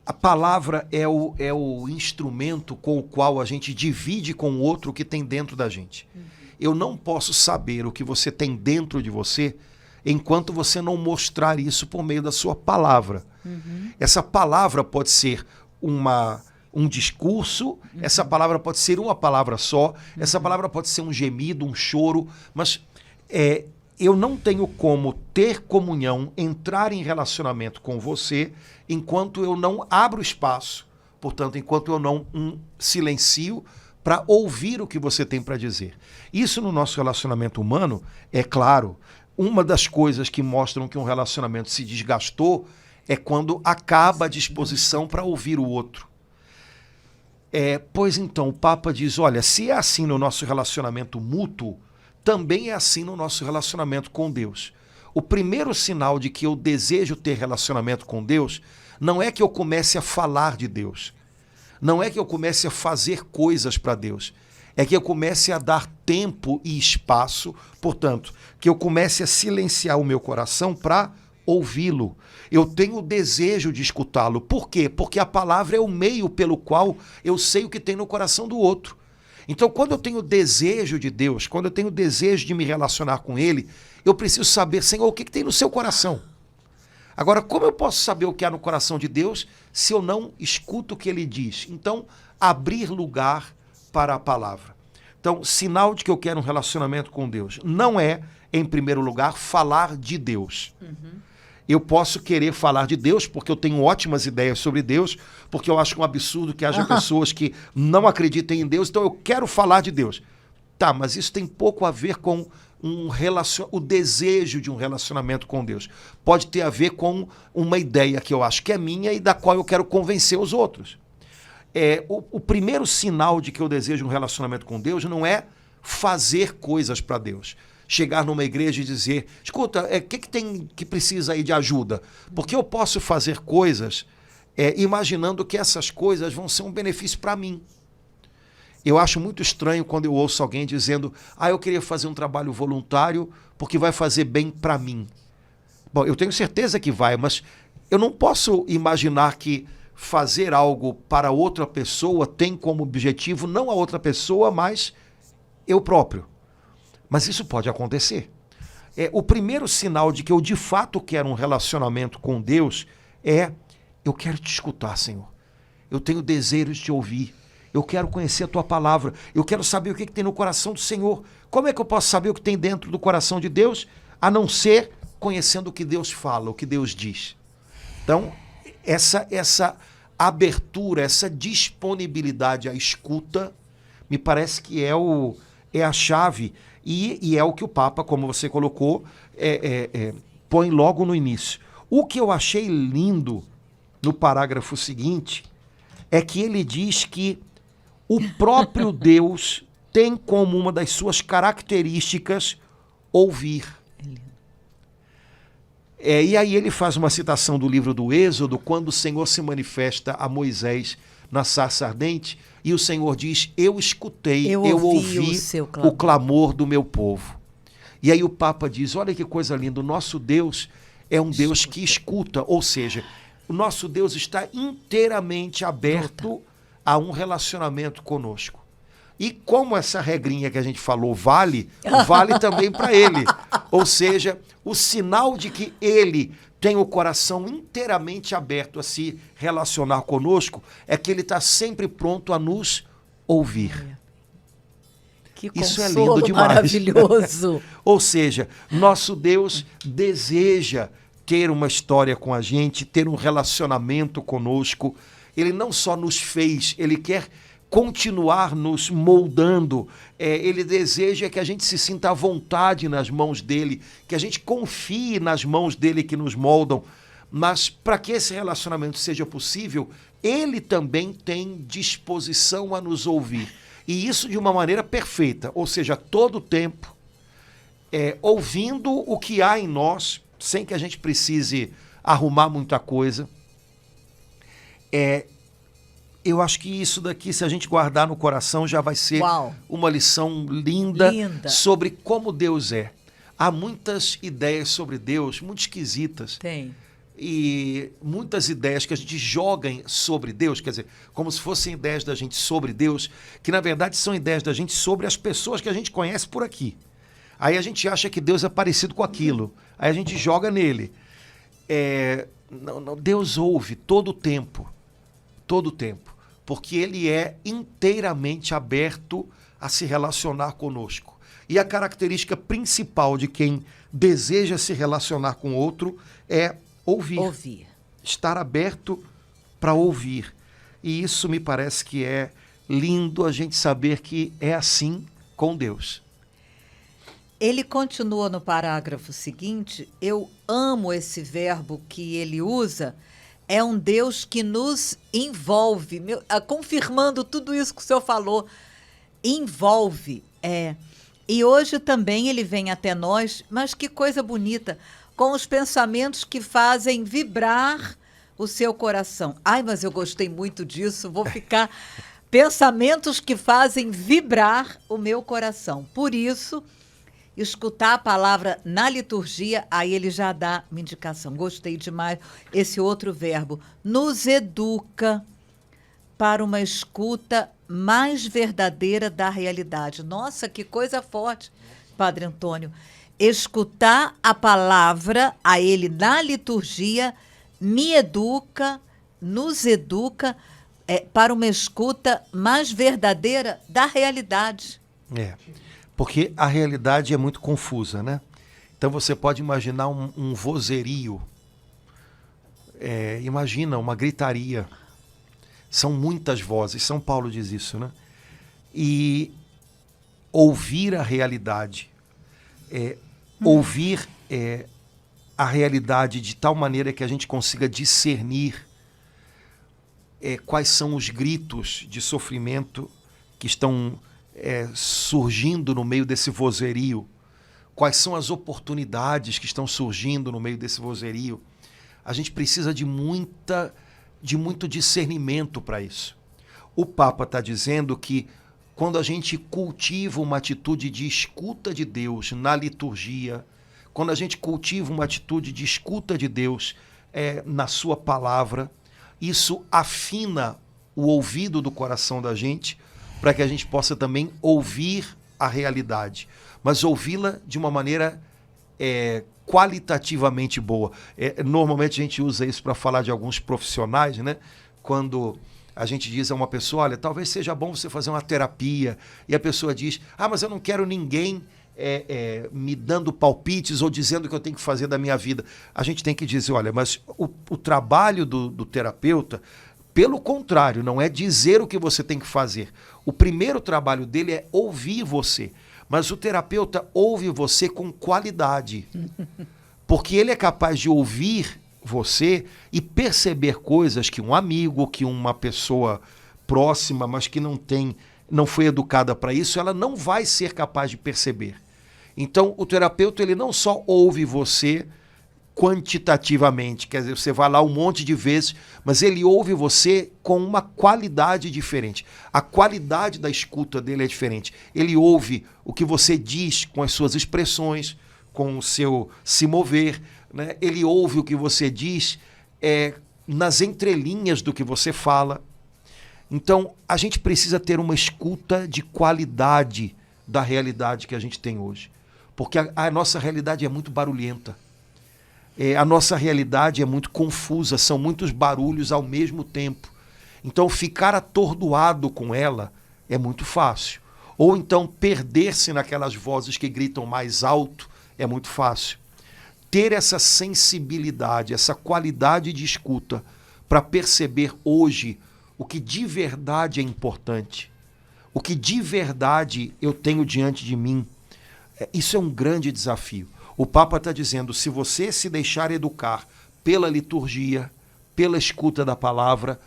A palavra é o instrumento com o qual a gente divide com o outro o que tem dentro da gente. Eu não posso saber o que você tem dentro de você enquanto você não mostrar isso por meio da sua palavra. Essa palavra pode ser um discurso, essa palavra pode ser uma palavra só, essa palavra pode ser um gemido, um choro, mas eu não tenho como ter comunhão, entrar em relacionamento com você, enquanto eu não abro espaço, portanto, enquanto eu não silencio para ouvir o que você tem para dizer. Isso no nosso relacionamento humano, é claro, uma das coisas que mostram que um relacionamento se desgastou é quando acaba a disposição para ouvir o outro. Pois então, o Papa diz, olha, se é assim no nosso relacionamento mútuo, também é assim no nosso relacionamento com Deus. O primeiro sinal de que eu desejo ter relacionamento com Deus não é que eu comece a falar de Deus, não é que eu comece a fazer coisas para Deus, é que eu comece a dar tempo e espaço, portanto, que eu comece a silenciar o meu coração para ouvi-lo. Eu tenho o desejo de escutá-lo. Por quê? Porque a palavra é o meio pelo qual eu sei o que tem no coração do outro. Então, quando eu tenho desejo de Deus, quando eu tenho desejo de me relacionar com Ele, eu preciso saber, Senhor, o que tem no seu coração? Agora, como eu posso saber o que há no coração de Deus se eu não escuto o que Ele diz? Então, abrir lugar para a palavra. Então, sinal de que eu quero um relacionamento com Deus não é, em primeiro lugar, falar de Deus. Eu posso querer falar de Deus porque eu tenho ótimas ideias sobre Deus, porque eu acho um absurdo que haja pessoas que não acreditem em Deus, então eu quero falar de Deus. Tá, mas isso tem pouco a ver com o desejo de um relacionamento com Deus. Pode ter a ver com uma ideia que eu acho que é minha e da qual eu quero convencer os outros. O primeiro sinal de que eu desejo um relacionamento com Deus não é fazer coisas para Deus. Chegar numa igreja e dizer, escuta, o que precisa aí de ajuda? Porque eu posso fazer coisas imaginando que essas coisas vão ser um benefício para mim. Eu acho muito estranho quando eu ouço alguém dizendo, eu queria fazer um trabalho voluntário porque vai fazer bem para mim. Bom, eu tenho certeza que vai, mas eu não posso imaginar que fazer algo para outra pessoa tem como objetivo não a outra pessoa, mas eu próprio. Mas isso pode acontecer. O primeiro sinal de que eu de fato quero um relacionamento com Deus eu quero te escutar, Senhor. Eu tenho desejos de te ouvir. Eu quero conhecer a tua palavra. Eu quero saber o que tem no coração do Senhor. Como é que eu posso saber o que tem dentro do coração de Deus, a não ser conhecendo o que Deus fala, o que Deus diz? Então, essa abertura, essa disponibilidade à escuta, me parece que é a chave. E é o que o Papa, como você colocou, põe logo no início. O que eu achei lindo no parágrafo seguinte é que ele diz que o próprio Deus tem como uma das suas características ouvir. E aí ele faz uma citação do livro do Êxodo, quando o Senhor se manifesta a Moisés na sarça ardente, e o Senhor diz, eu escutei, eu ouvi o clamor do meu povo. E aí o Papa diz, olha que coisa linda, o nosso Deus é um Deus que escuta, ou seja, o nosso Deus está inteiramente aberto a um relacionamento conosco. E como essa regrinha que a gente falou vale também para ele. Ou seja, o sinal de que ele tem o coração inteiramente aberto a se relacionar conosco é que ele está sempre pronto a nos ouvir. Que isso é lindo demais. Maravilhoso. Ou seja, nosso Deus deseja ter uma história com a gente, ter um relacionamento conosco. Ele não só nos fez, ele quer continuar nos moldando. Ele deseja que a gente se sinta à vontade nas mãos dele, que a gente confie nas mãos dele que nos moldam. Mas para que esse relacionamento seja possível, ele também tem disposição a nos ouvir. E isso de uma maneira perfeita, ou seja, todo o tempo, ouvindo o que há em nós, sem que a gente precise arrumar muita coisa. Eu acho que isso daqui, se a gente guardar no coração, já vai ser uma lição linda sobre como Deus é. Há muitas ideias sobre Deus, muito esquisitas. Tem. E muitas ideias que a gente joga sobre Deus, quer dizer, como se fossem ideias da gente sobre Deus, que na verdade são ideias da gente sobre as pessoas que a gente conhece por aqui. Aí a gente acha que Deus é parecido com aquilo. Aí a gente joga nele. Não, Deus ouve todo o tempo. Todo o tempo. Porque ele é inteiramente aberto a se relacionar conosco. E a característica principal de quem deseja se relacionar com outro é ouvir. Estar aberto para ouvir. E isso me parece que é lindo a gente saber que é assim com Deus. Ele continua no parágrafo seguinte, eu amo esse verbo que ele usa, é um Deus que nos envolve. Confirmando tudo isso que o senhor falou, envolve. E hoje também ele vem até nós, mas que coisa bonita, com os pensamentos que fazem vibrar o seu coração. Ai, mas eu gostei muito disso, vou ficar... Pensamentos que fazem vibrar o meu coração. Por isso, escutar a palavra na liturgia, aí ele já dá uma indicação. Gostei demais. Esse outro verbo, nos educa para uma escuta mais verdadeira da realidade. Nossa, que coisa forte, Padre Antônio. Escutar a palavra a ele na liturgia me educa, nos educa para uma escuta mais verdadeira da realidade. Porque a realidade é muito confusa, né? Então você pode imaginar um vozerio, imagina uma gritaria. São muitas vozes, São Paulo diz isso, né? E ouvir a realidade, ouvir a realidade de tal maneira que a gente consiga discernir quais são os gritos de sofrimento que estão surgindo no meio desse vozerio, quais são as oportunidades que estão surgindo no meio desse vozerio. A gente precisa de muito discernimento para isso. O Papa está dizendo que quando a gente cultiva uma atitude de escuta de Deus na liturgia, quando a gente cultiva uma atitude de escuta de Deus na sua palavra, isso afina o ouvido do coração da gente para que a gente possa também ouvir a realidade, mas ouvi-la de uma maneira qualitativamente boa. Normalmente a gente usa isso para falar de alguns profissionais, né? Quando a gente diz a uma pessoa, olha, talvez seja bom você fazer uma terapia, e a pessoa diz, mas eu não quero ninguém me dando palpites ou dizendo o que eu tenho que fazer da minha vida. A gente tem que dizer, olha, mas o trabalho do terapeuta, pelo contrário, não é dizer o que você tem que fazer. O primeiro trabalho dele é ouvir você. Mas o terapeuta ouve você com qualidade. Porque ele é capaz de ouvir você e perceber coisas que um amigo, que uma pessoa próxima, mas que não foi educada para isso, ela não vai ser capaz de perceber. Então, o terapeuta ele não só ouve você quantitativamente, quer dizer, você vai lá um monte de vezes, mas ele ouve você com uma qualidade diferente. A qualidade da escuta dele é diferente. Ele ouve o que você diz com as suas expressões, com o seu se mover, né? Ele ouve o que você diz nas entrelinhas do que você fala. Então, a gente precisa ter uma escuta de qualidade da realidade que a gente tem hoje. Porque a nossa realidade é muito barulhenta. A nossa realidade é muito confusa, são muitos barulhos ao mesmo tempo. Então, ficar atordoado com ela é muito fácil. Ou então, perder-se naquelas vozes que gritam mais alto é muito fácil. Ter essa sensibilidade, essa qualidade de escuta para perceber hoje o que de verdade é importante, o que de verdade eu tenho diante de mim, isso é um grande desafio. O Papa está dizendo, se você se deixar educar pela liturgia, pela escuta da palavra,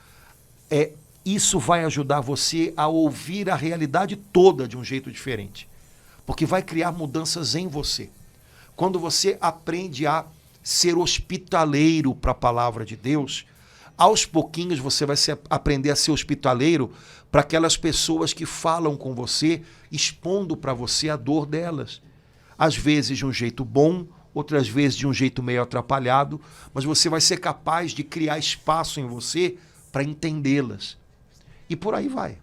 isso vai ajudar você a ouvir a realidade toda de um jeito diferente. Porque vai criar mudanças em você. Quando você aprende a ser hospitaleiro para a palavra de Deus, aos pouquinhos você vai aprender a ser hospitaleiro para aquelas pessoas que falam com você, expondo para você a dor delas. Às vezes de um jeito bom, outras vezes de um jeito meio atrapalhado, mas você vai ser capaz de criar espaço em você para entendê-las. E por aí vai.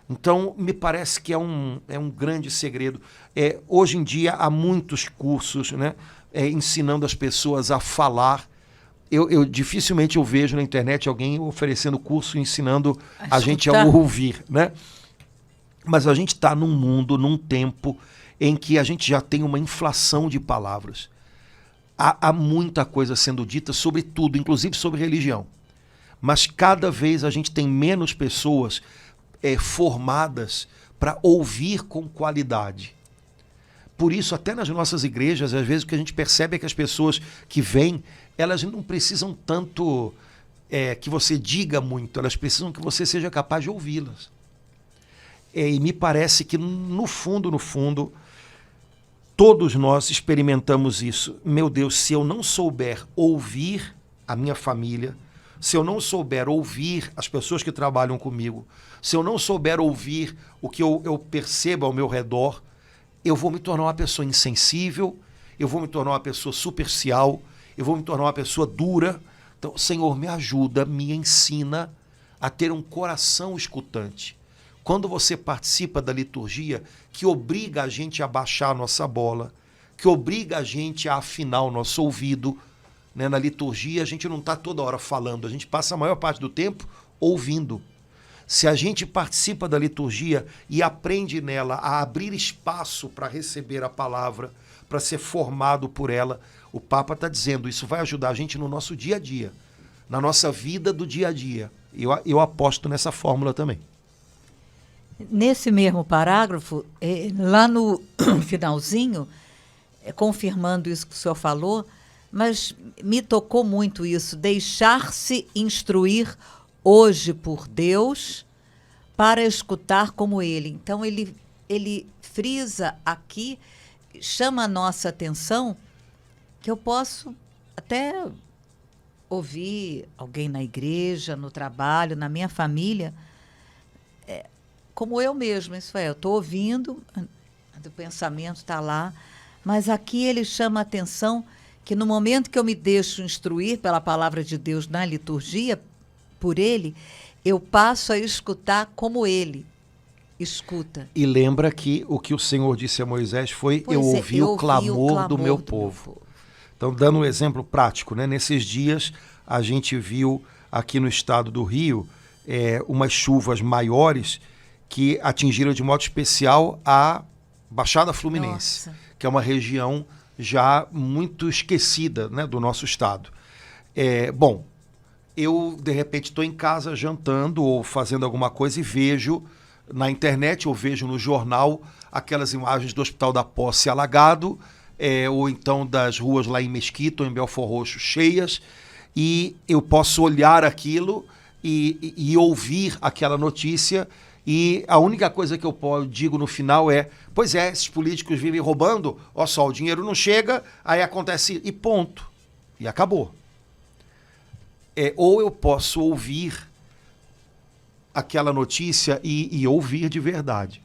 Então, me parece que é um grande segredo. Hoje em dia, há muitos cursos, né, ensinando as pessoas a falar. Dificilmente eu vejo na internet alguém oferecendo curso ensinando a gente a ouvir, né? Mas a gente está num mundo, num tempo em que a gente já tem uma inflação de palavras. Há muita coisa sendo dita sobre tudo, inclusive sobre religião. Mas cada vez a gente tem menos pessoas formadas para ouvir com qualidade. Por isso, até nas nossas igrejas, às vezes o que a gente percebe é que as pessoas que vêm, elas não precisam tanto que você diga muito, elas precisam que você seja capaz de ouvi-las. E me parece que, no fundo, todos nós experimentamos isso. Meu Deus, se eu não souber ouvir a minha família, se eu não souber ouvir as pessoas que trabalham comigo, se eu não souber ouvir o que eu percebo ao meu redor, eu vou me tornar uma pessoa insensível, eu vou me tornar uma pessoa superficial, eu vou me tornar uma pessoa dura. Então, Senhor, me ajuda, me ensina a ter um coração escutante. Quando você participa da liturgia, que obriga a gente a baixar a nossa bola, que obriga a gente a afinar o nosso ouvido, né? Na liturgia a gente não está toda hora falando, a gente passa a maior parte do tempo ouvindo. Se a gente participa da liturgia e aprende nela a abrir espaço para receber a palavra, para ser formado por ela, o Papa está dizendo, isso vai ajudar a gente no nosso dia a dia, na nossa vida do dia a dia. Eu aposto nessa fórmula também. Nesse mesmo parágrafo, lá no finalzinho, confirmando isso que o senhor falou, mas me tocou muito isso, deixar-se instruir hoje por Deus para escutar como Ele. Então, ele frisa aqui, chama a nossa atenção, que eu posso até ouvir alguém na igreja, no trabalho, na minha família, como eu mesma, isso é, eu estou ouvindo, o pensamento está lá, mas aqui ele chama a atenção que no momento que eu me deixo instruir pela palavra de Deus na liturgia, por ele, eu passo a escutar como ele escuta. E lembra que o que o Senhor disse a Moisés foi, eu ouvi o clamor do meu povo. Então, dando um exemplo prático, né? Nesses dias a gente viu aqui no estado do Rio umas chuvas maiores que atingiram de modo especial a Baixada Fluminense, que é uma região já muito esquecida, né, do nosso estado. Bom, eu de repente estou em casa jantando ou fazendo alguma coisa e vejo na internet ou vejo no jornal aquelas imagens do Hospital da Posse alagado, ou então das ruas lá em Mesquita ou em Belfor Roxo cheias, e eu posso olhar aquilo e ouvir aquela notícia. E a única coisa que eu digo no final é, pois é, esses políticos vivem roubando, ó só, o dinheiro não chega, aí acontece e ponto. E acabou. Ou eu posso ouvir aquela notícia e ouvir de verdade.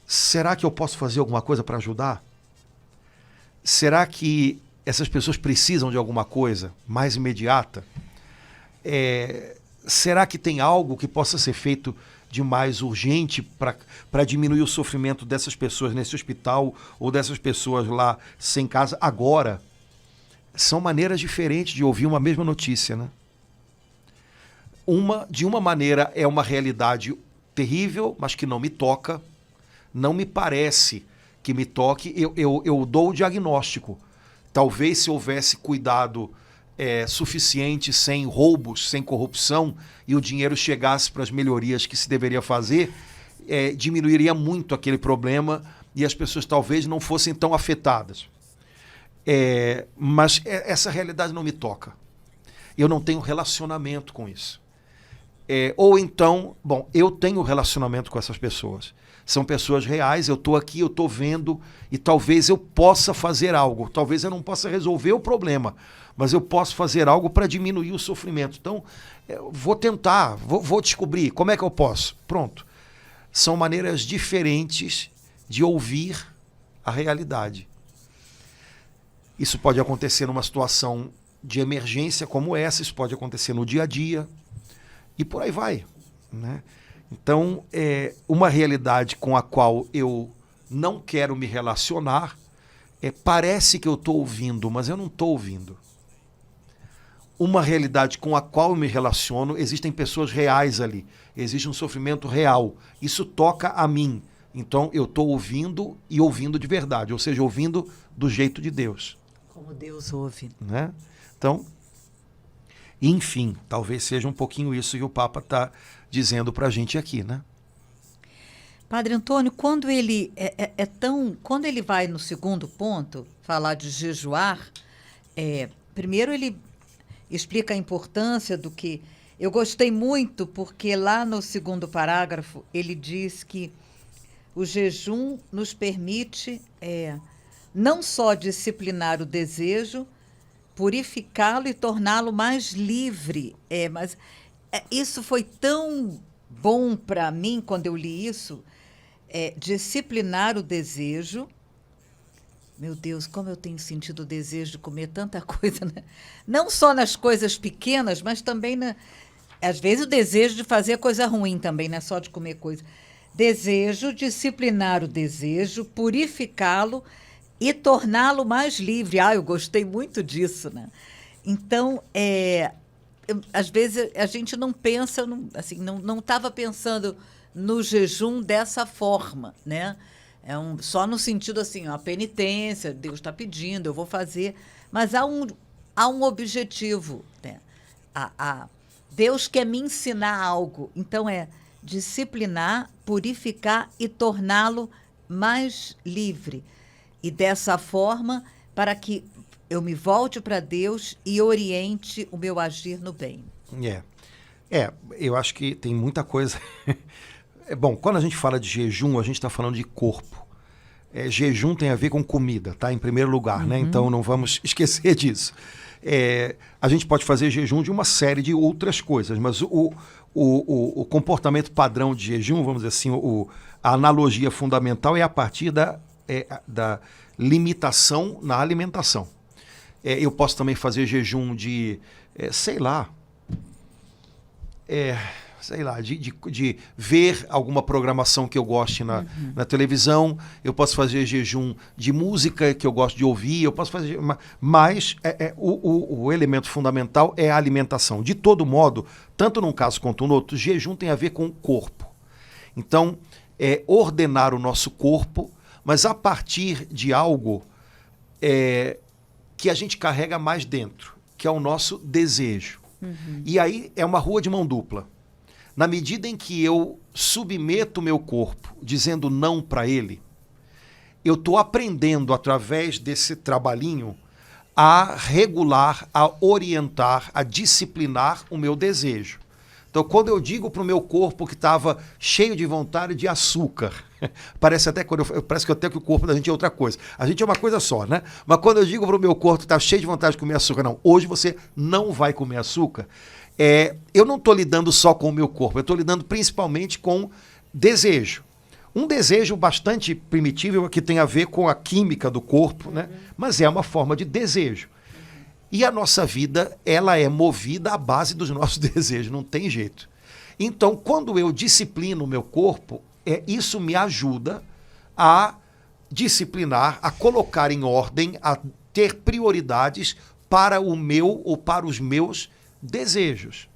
Será que eu posso fazer alguma coisa para ajudar? Será que essas pessoas precisam de alguma coisa mais imediata? Será que tem algo que possa ser feito de mais urgente para diminuir o sofrimento dessas pessoas nesse hospital ou dessas pessoas lá sem casa agora? São maneiras diferentes de ouvir uma mesma notícia, né? De uma maneira é uma realidade terrível, mas que não me toca, não me parece que me toque, eu dou o diagnóstico. Talvez se houvesse cuidado suficiente, sem roubos, sem corrupção, e o dinheiro chegasse para as melhorias que se deveria fazer, diminuiria muito aquele problema e as pessoas talvez não fossem tão afetadas. Mas essa realidade não me toca. Eu não tenho relacionamento com isso. Ou então, bom, eu tenho relacionamento com essas pessoas. São pessoas reais, eu estou aqui, eu estou vendo, e talvez eu possa fazer algo. Talvez eu não possa resolver o problema, mas eu posso fazer algo para diminuir o sofrimento. Então, vou tentar, vou descobrir como é que eu posso. Pronto. São maneiras diferentes de ouvir a realidade. Isso pode acontecer numa situação de emergência como essa, isso pode acontecer no dia a dia, e por aí vai, né? Então, uma realidade com a qual eu não quero me relacionar, parece que eu estou ouvindo, mas eu não estou ouvindo. Uma realidade com a qual eu me relaciono, existem pessoas reais ali, existe um sofrimento real, isso toca a mim. Então, eu estou ouvindo e ouvindo de verdade, ou seja, ouvindo do jeito de Deus. Como Deus ouve. Né? Então, enfim, talvez seja um pouquinho isso que o Papa está dizendo para a gente aqui, né? Padre Antônio, quando ele quando ele vai no segundo ponto, falar de jejuar, primeiro ele explica a importância do que... Eu gostei muito porque lá no segundo parágrafo ele diz que o jejum nos permite não só disciplinar o desejo, purificá-lo e torná-lo mais livre. Mas isso foi tão bom para mim quando eu li isso. Disciplinar o desejo. Meu Deus, como eu tenho sentido o desejo de comer tanta coisa, né? Não só nas coisas pequenas, mas também, às vezes, o desejo de fazer coisa ruim também, não é só de comer coisa. Desejo, disciplinar o desejo, purificá-lo e torná-lo mais livre. Eu gostei muito disso, né? Então, às vezes, a gente não pensa, assim, não estava pensando no jejum dessa forma, né? Só no sentido assim, a penitência, Deus está pedindo, eu vou fazer, mas há um objetivo, né? Deus quer me ensinar algo, então disciplinar, purificar e torná-lo mais livre. E dessa forma, para que eu me volte para Deus e oriente o meu agir no bem. Eu acho que tem muita coisa. Bom, quando a gente fala de jejum, a gente está falando de corpo. Jejum tem a ver com comida, tá? Em primeiro lugar, né? Então não vamos esquecer disso. A gente pode fazer jejum de uma série de outras coisas, mas o comportamento padrão de jejum, vamos dizer assim, a analogia fundamental é a partir da limitação na alimentação. Eu posso também fazer jejum de, de ver alguma programação que eu goste na televisão. Eu posso fazer jejum de música que eu gosto de ouvir. Eu posso fazer, mas o elemento fundamental é a alimentação. De todo modo, tanto num caso quanto no outro, jejum tem a ver com o corpo. Então, ordenar o nosso corpo, mas a partir de algo que a gente carrega mais dentro, que é o nosso desejo. E aí é uma rua de mão dupla. Na medida em que eu submeto o meu corpo dizendo não para ele, eu estou aprendendo através desse trabalhinho a regular, a orientar, a disciplinar o meu desejo. Então, quando eu digo para o meu corpo que estava cheio de vontade de açúcar, parece até parece que até que o corpo da gente é outra coisa. A gente é uma coisa só, né? Mas quando eu digo para o meu corpo que está cheio de vontade de comer açúcar, não, hoje você não vai comer açúcar, eu não estou lidando só com o meu corpo, eu estou lidando principalmente com desejo. Um desejo bastante primitivo que tem a ver com a química do corpo, né? Mas é uma forma de desejo. E a nossa vida, ela é movida à base dos nossos desejos, não tem jeito. Então, quando eu disciplino o meu corpo, isso me ajuda a disciplinar, a colocar em ordem, a ter prioridades para o meu ou para os meus desejos.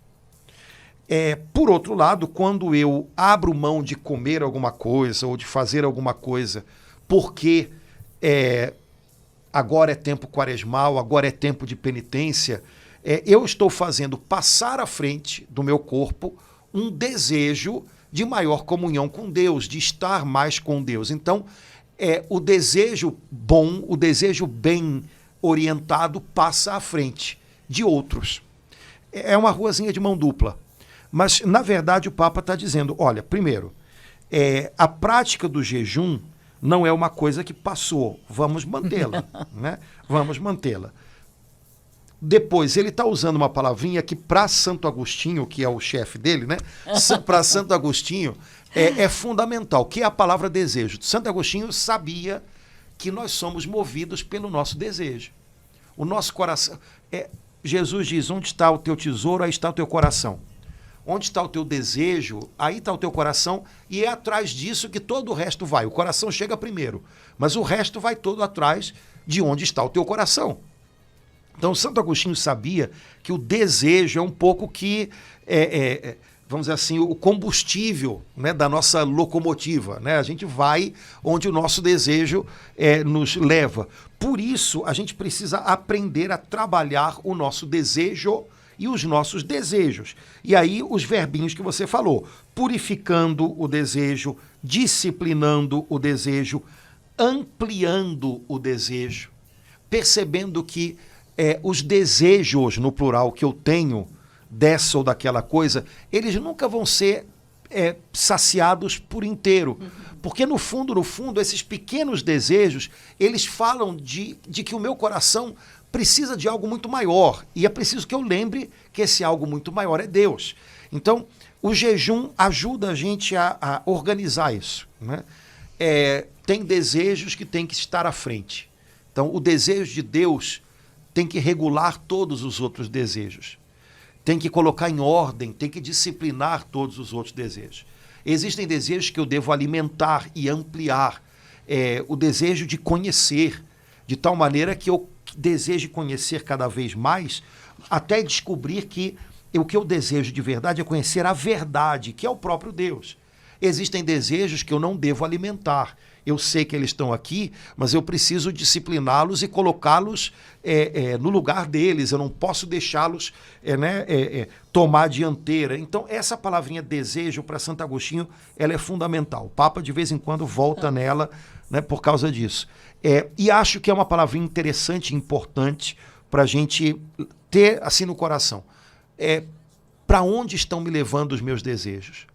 Por outro lado, quando eu abro mão de comer alguma coisa ou de fazer alguma coisa porque agora é tempo quaresmal, agora é tempo de penitência, eu estou fazendo passar à frente do meu corpo um desejo de maior comunhão com Deus, de estar mais com Deus. Então, o desejo bom, o desejo bem orientado passa à frente de outros. É uma ruazinha de mão dupla. Mas, na verdade, o Papa está dizendo, olha, primeiro, a prática do jejum não é uma coisa que passou, vamos mantê-la, né? Vamos mantê-la. Depois, ele está usando uma palavrinha que para Santo Agostinho, que é o chefe dele, né? Para Santo Agostinho, é fundamental, que é a palavra desejo. Santo Agostinho sabia que nós somos movidos pelo nosso desejo. O nosso coração... Jesus diz, onde está o teu tesouro, aí está o teu coração. Onde está o teu desejo, aí está o teu coração, e é atrás disso que todo o resto vai. O coração chega primeiro, mas o resto vai todo atrás de onde está o teu coração. Então, Santo Agostinho sabia que o desejo é um pouco que, vamos dizer assim, o combustível, né, da nossa locomotiva, né? A gente vai onde o nosso desejo nos leva. Por isso, a gente precisa aprender a trabalhar o nosso desejo e os nossos desejos. E aí, os verbinhos que você falou, purificando o desejo, disciplinando o desejo, ampliando o desejo, percebendo que os desejos, no plural, que eu tenho dessa ou daquela coisa, eles nunca vão ser saciados por inteiro. Porque, no fundo, esses pequenos desejos, eles falam de que o meu coração precisa de algo muito maior. E é preciso que eu lembre que esse algo muito maior é Deus. Então, o jejum ajuda a gente a organizar isso, né? Tem desejos que têm que estar à frente. Então, o desejo de Deus tem que regular todos os outros desejos. Tem que colocar em ordem, tem que disciplinar todos os outros desejos. Existem desejos que eu devo alimentar e ampliar. O desejo de conhecer, de tal maneira que eu deseje conhecer cada vez mais, até descobrir que o que eu desejo de verdade é conhecer a verdade, que é o próprio Deus. Existem desejos que eu não devo alimentar. Eu sei que eles estão aqui, mas eu preciso discipliná-los e colocá-los no lugar deles. Eu não posso deixá-los tomar a dianteira. Então, essa palavrinha desejo, para Santo Agostinho, ela é fundamental. O Papa, de vez em quando, volta nela, né, por causa disso. E acho que é uma palavrinha interessante e importante para a gente ter assim no coração. Para onde estão me levando os meus desejos?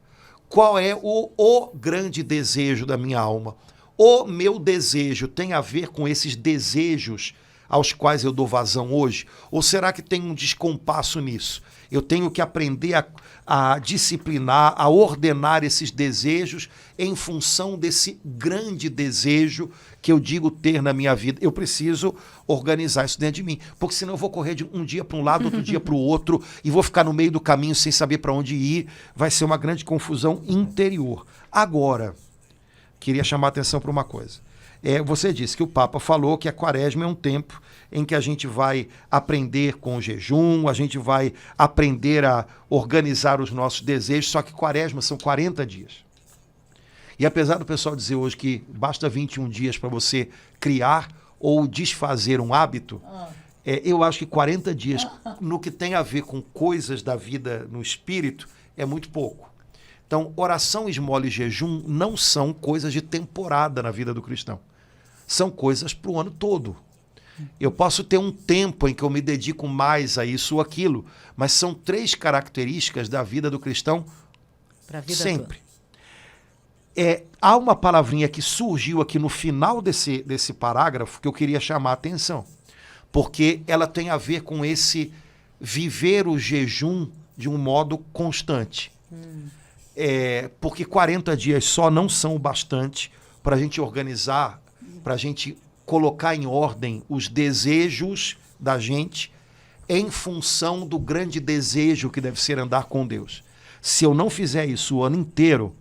Qual é o grande desejo da minha alma? O meu desejo tem a ver com esses desejos aos quais eu dou vazão hoje? Ou será que tem um descompasso nisso? Eu tenho que aprender a disciplinar, a ordenar esses desejos em função desse grande desejo que eu digo ter na minha vida. Eu preciso organizar isso dentro de mim, porque senão eu vou correr de um dia para um lado, outro dia para o outro, e vou ficar no meio do caminho sem saber para onde ir. Vai ser uma grande confusão interior. Agora, queria chamar a atenção para uma coisa. Você disse que o Papa falou que a Quaresma é um tempo em que a gente vai aprender com o jejum, a gente vai aprender a organizar os nossos desejos, só que Quaresma são 40 dias. E apesar do pessoal dizer hoje que basta 21 dias para você criar ou desfazer um hábito, eu acho que 40 dias, no que tem a ver com coisas da vida no espírito, é muito pouco. Então, oração, esmola e jejum não são coisas de temporada na vida do cristão. São coisas para o ano todo. Eu posso ter um tempo em que eu me dedico mais a isso ou aquilo, mas são 3 características da vida do cristão pra vida sempre. Há uma palavrinha que surgiu aqui no final desse parágrafo que eu queria chamar a atenção, porque ela tem a ver com esse viver o jejum de um modo constante. Porque 40 dias só não são o bastante para a gente organizar, para a gente colocar em ordem os desejos da gente em função do grande desejo que deve ser andar com Deus. Se eu não fizer isso o ano inteiro,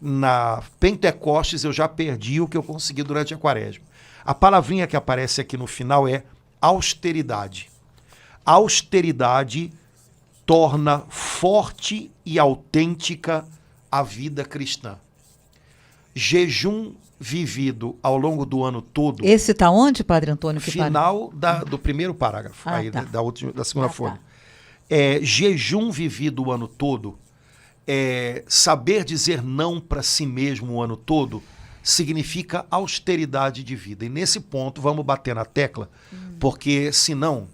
na Pentecostes eu já perdi o que eu consegui durante a Quaresma. A palavrinha que aparece aqui no final é austeridade. Austeridade torna forte e autêntica a vida cristã. Jejum vivido ao longo do ano todo. Esse está onde, Padre Antônio? Final do primeiro parágrafo, tá. da segunda folha. Jejum vivido o ano todo, saber dizer não para si mesmo o ano todo, significa austeridade de vida. E nesse ponto, vamos bater na tecla, porque senão,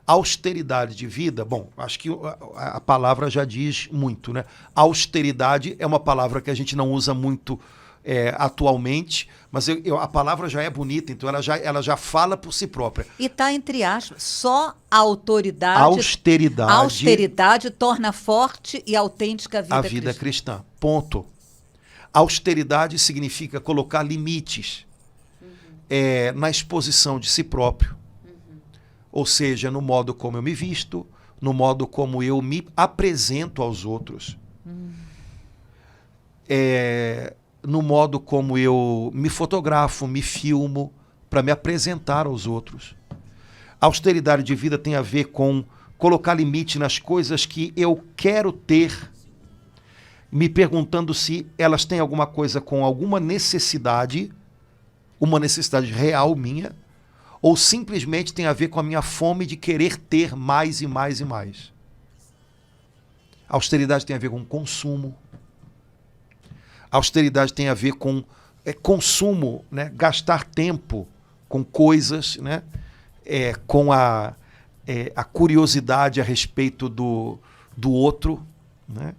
austeridade de vida, bom, acho que a palavra já diz muito, né? Austeridade é uma palavra que a gente não usa muito atualmente, mas a palavra já é bonita, então ela já fala por si própria. E está entre aspas, só a autoridade, austeridade torna forte e autêntica a vida cristã. Ponto. Austeridade significa colocar limites na exposição de si próprio. Ou seja, no modo como eu me visto, no modo como eu me apresento aos outros. No modo como eu me fotografo, me filmo, para me apresentar aos outros. A austeridade de vida tem a ver com colocar limite nas coisas que eu quero ter, me perguntando se elas têm alguma coisa com alguma necessidade, uma necessidade real minha, ou simplesmente tem a ver com a minha fome de querer ter mais e mais e mais. A austeridade tem a ver com consumo. A austeridade tem a ver com consumo, né? Gastar tempo com coisas, né? com a curiosidade a respeito do outro, né?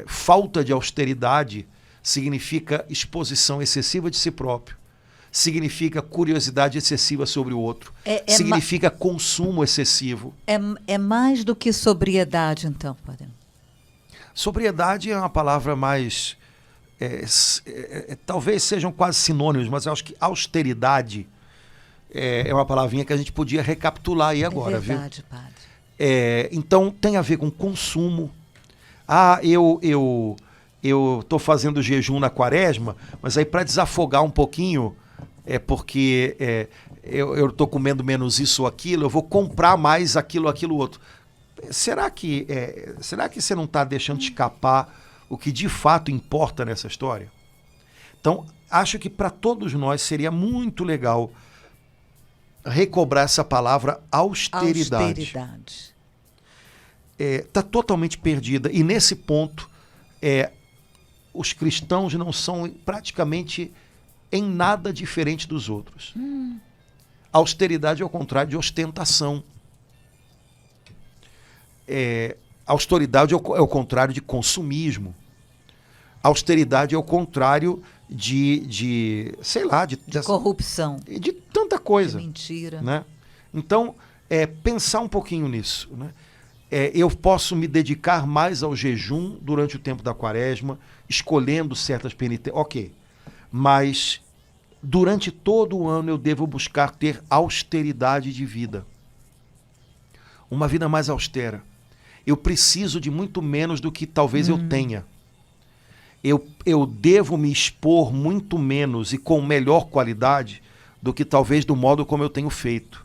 Falta de austeridade significa exposição excessiva de si próprio, significa curiosidade excessiva sobre o outro, significa consumo excessivo. É mais do que sobriedade, então, padre? Sobriedade é uma palavra mais... talvez sejam quase sinônimos, mas eu acho que austeridade é uma palavrinha que a gente podia recapitular aí agora, é verdade, viu? Padre. Então tem a ver com consumo. Eu estou fazendo jejum na quaresma, mas aí para desafogar um pouquinho, porque eu estou comendo menos isso ou aquilo, eu vou comprar mais aquilo outro. Será que você não está deixando escapar o que de fato importa nessa história? Então, acho que para todos nós seria muito legal recobrar essa palavra austeridade. Está totalmente perdida. E nesse ponto, os cristãos não são praticamente em nada diferente dos outros. Austeridade é o contrário de ostentação. Austeridade é o contrário de consumismo. Austeridade é o contrário de corrupção. De tanta coisa. De mentira. Né? Então, pensar um pouquinho nisso. Né? Eu posso me dedicar mais ao jejum durante o tempo da quaresma, escolhendo certas penitências. Ok. Mas, durante todo o ano, eu devo buscar ter austeridade de vida. Uma vida mais austera. Eu preciso de muito menos do que talvez eu tenha. Eu devo me expor muito menos e com melhor qualidade do que talvez do modo como eu tenho feito.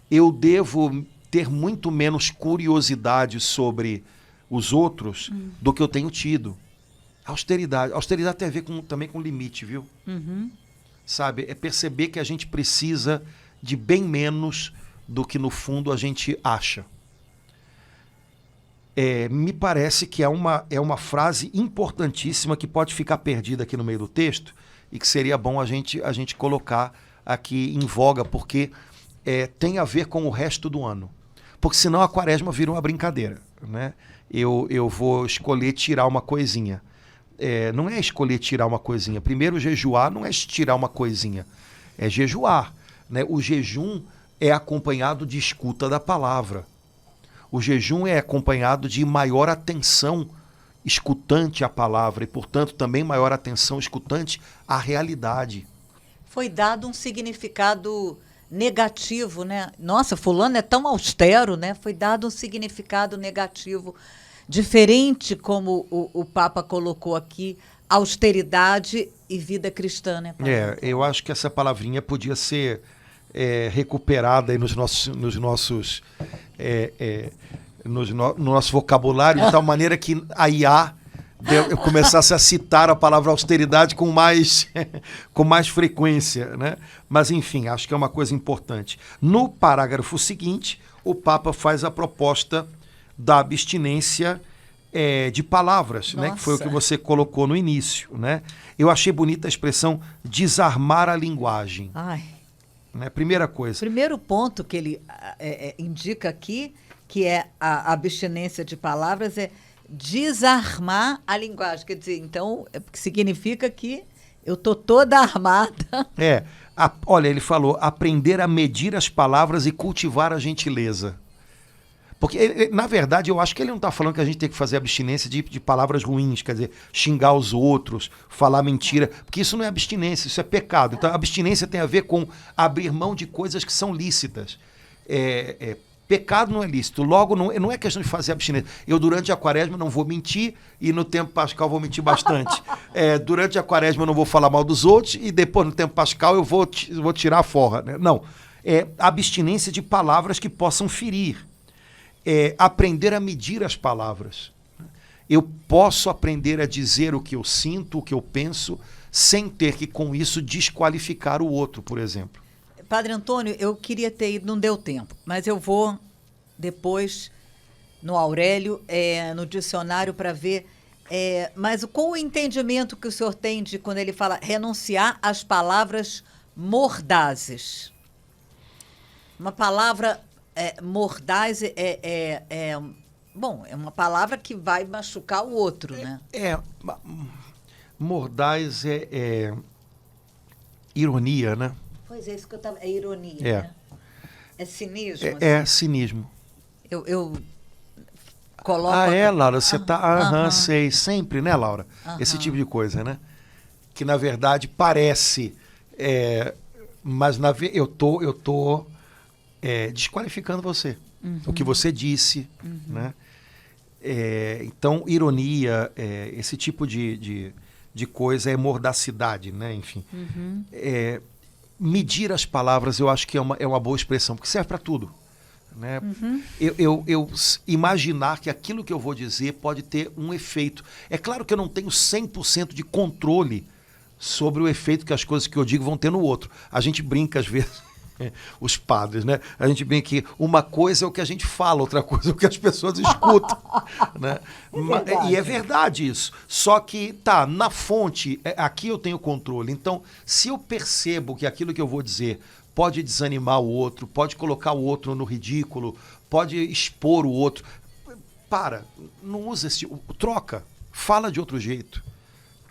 Eu devo ter muito menos curiosidade sobre os outros do que eu tenho tido. Austeridade. Austeridade tem a ver também com limite, viu? Sabe? É perceber que a gente precisa de bem menos do que no fundo a gente acha. Me parece que é uma frase importantíssima que pode ficar perdida aqui no meio do texto e que seria bom a gente colocar aqui em voga, porque tem a ver com o resto do ano. Porque senão a quaresma vira uma brincadeira. Né? Eu vou escolher tirar uma coisinha. Não é escolher tirar uma coisinha. Primeiro, jejuar não é tirar uma coisinha. É jejuar. Né? O jejum é acompanhado de escuta da palavra. O jejum é acompanhado de maior atenção escutante à palavra e, portanto, também maior atenção escutante à realidade. Foi dado um significado negativo, né? Nossa, fulano é tão austero, né? Foi dado um significado negativo, diferente como o Papa colocou aqui, austeridade e vida cristã, né, Papa? Eu acho que essa palavrinha podia ser recuperada aí no nosso vocabulário, de tal maneira que a IA eu começasse a citar a palavra austeridade com mais frequência. Né? Mas, enfim, acho que é uma coisa importante. No parágrafo seguinte, o Papa faz a proposta da abstinência de palavras, né? Que foi o que você colocou no início. Né? Eu achei bonita a expressão desarmar a linguagem. Né? Primeira coisa. Primeiro ponto que ele indica aqui, que é a abstinência de palavras, é desarmar a linguagem. Quer dizer, então, significa que eu estou toda armada. Olha, ele falou, aprender a medir as palavras e cultivar a gentileza. Porque, na verdade, eu acho que ele não está falando que a gente tem que fazer abstinência de palavras ruins, quer dizer, xingar os outros, falar mentira, porque isso não é abstinência, isso é pecado. Então, a abstinência tem a ver com abrir mão de coisas que são lícitas. Pecado não é lícito, logo não é questão de fazer abstinência. Eu, durante a quaresma, não vou mentir e no tempo pascal vou mentir bastante. Durante a quaresma eu não vou falar mal dos outros e depois, no tempo pascal, eu vou tirar a forra. Né? Não, abstinência de palavras que possam ferir. Aprender a medir as palavras. Eu posso aprender a dizer o que eu sinto, o que eu penso, sem ter que, com isso, desqualificar o outro, por exemplo. Padre Antônio, eu queria ter ido, não deu tempo, mas eu vou depois no Aurélio, no dicionário, para ver. Mas qual o entendimento que o senhor tem de quando ele fala renunciar às palavras mordazes? Uma palavra mordaz bom, é uma palavra que vai machucar o outro, né? Mordaz é ironia, né? Pois é, isso que eu tava... É ironia, né? É cinismo? É cinismo. Eu coloco... Laura, você tá... sei, sempre, né, Laura? Esse tipo de coisa, né? Que, na verdade, parece... mas eu tô desqualificando você. O que você disse, né? Então, ironia, esse tipo de coisa é mordacidade, né? Enfim. Medir as palavras, eu acho que é uma boa expressão, porque serve para tudo. Né? Eu imaginar que aquilo que eu vou dizer pode ter um efeito. É claro que eu não tenho 100% de controle sobre o efeito que as coisas que eu digo vão ter no outro. A gente brinca às vezes, os padres, né? A gente brinca que uma coisa é o que a gente fala, outra coisa é o que as pessoas escutam. Né? E é verdade isso. Só que, na fonte, aqui eu tenho controle. Então, se eu percebo que aquilo que eu vou dizer pode desanimar o outro, pode colocar o outro no ridículo, pode expor o outro, não usa troca, fala de outro jeito.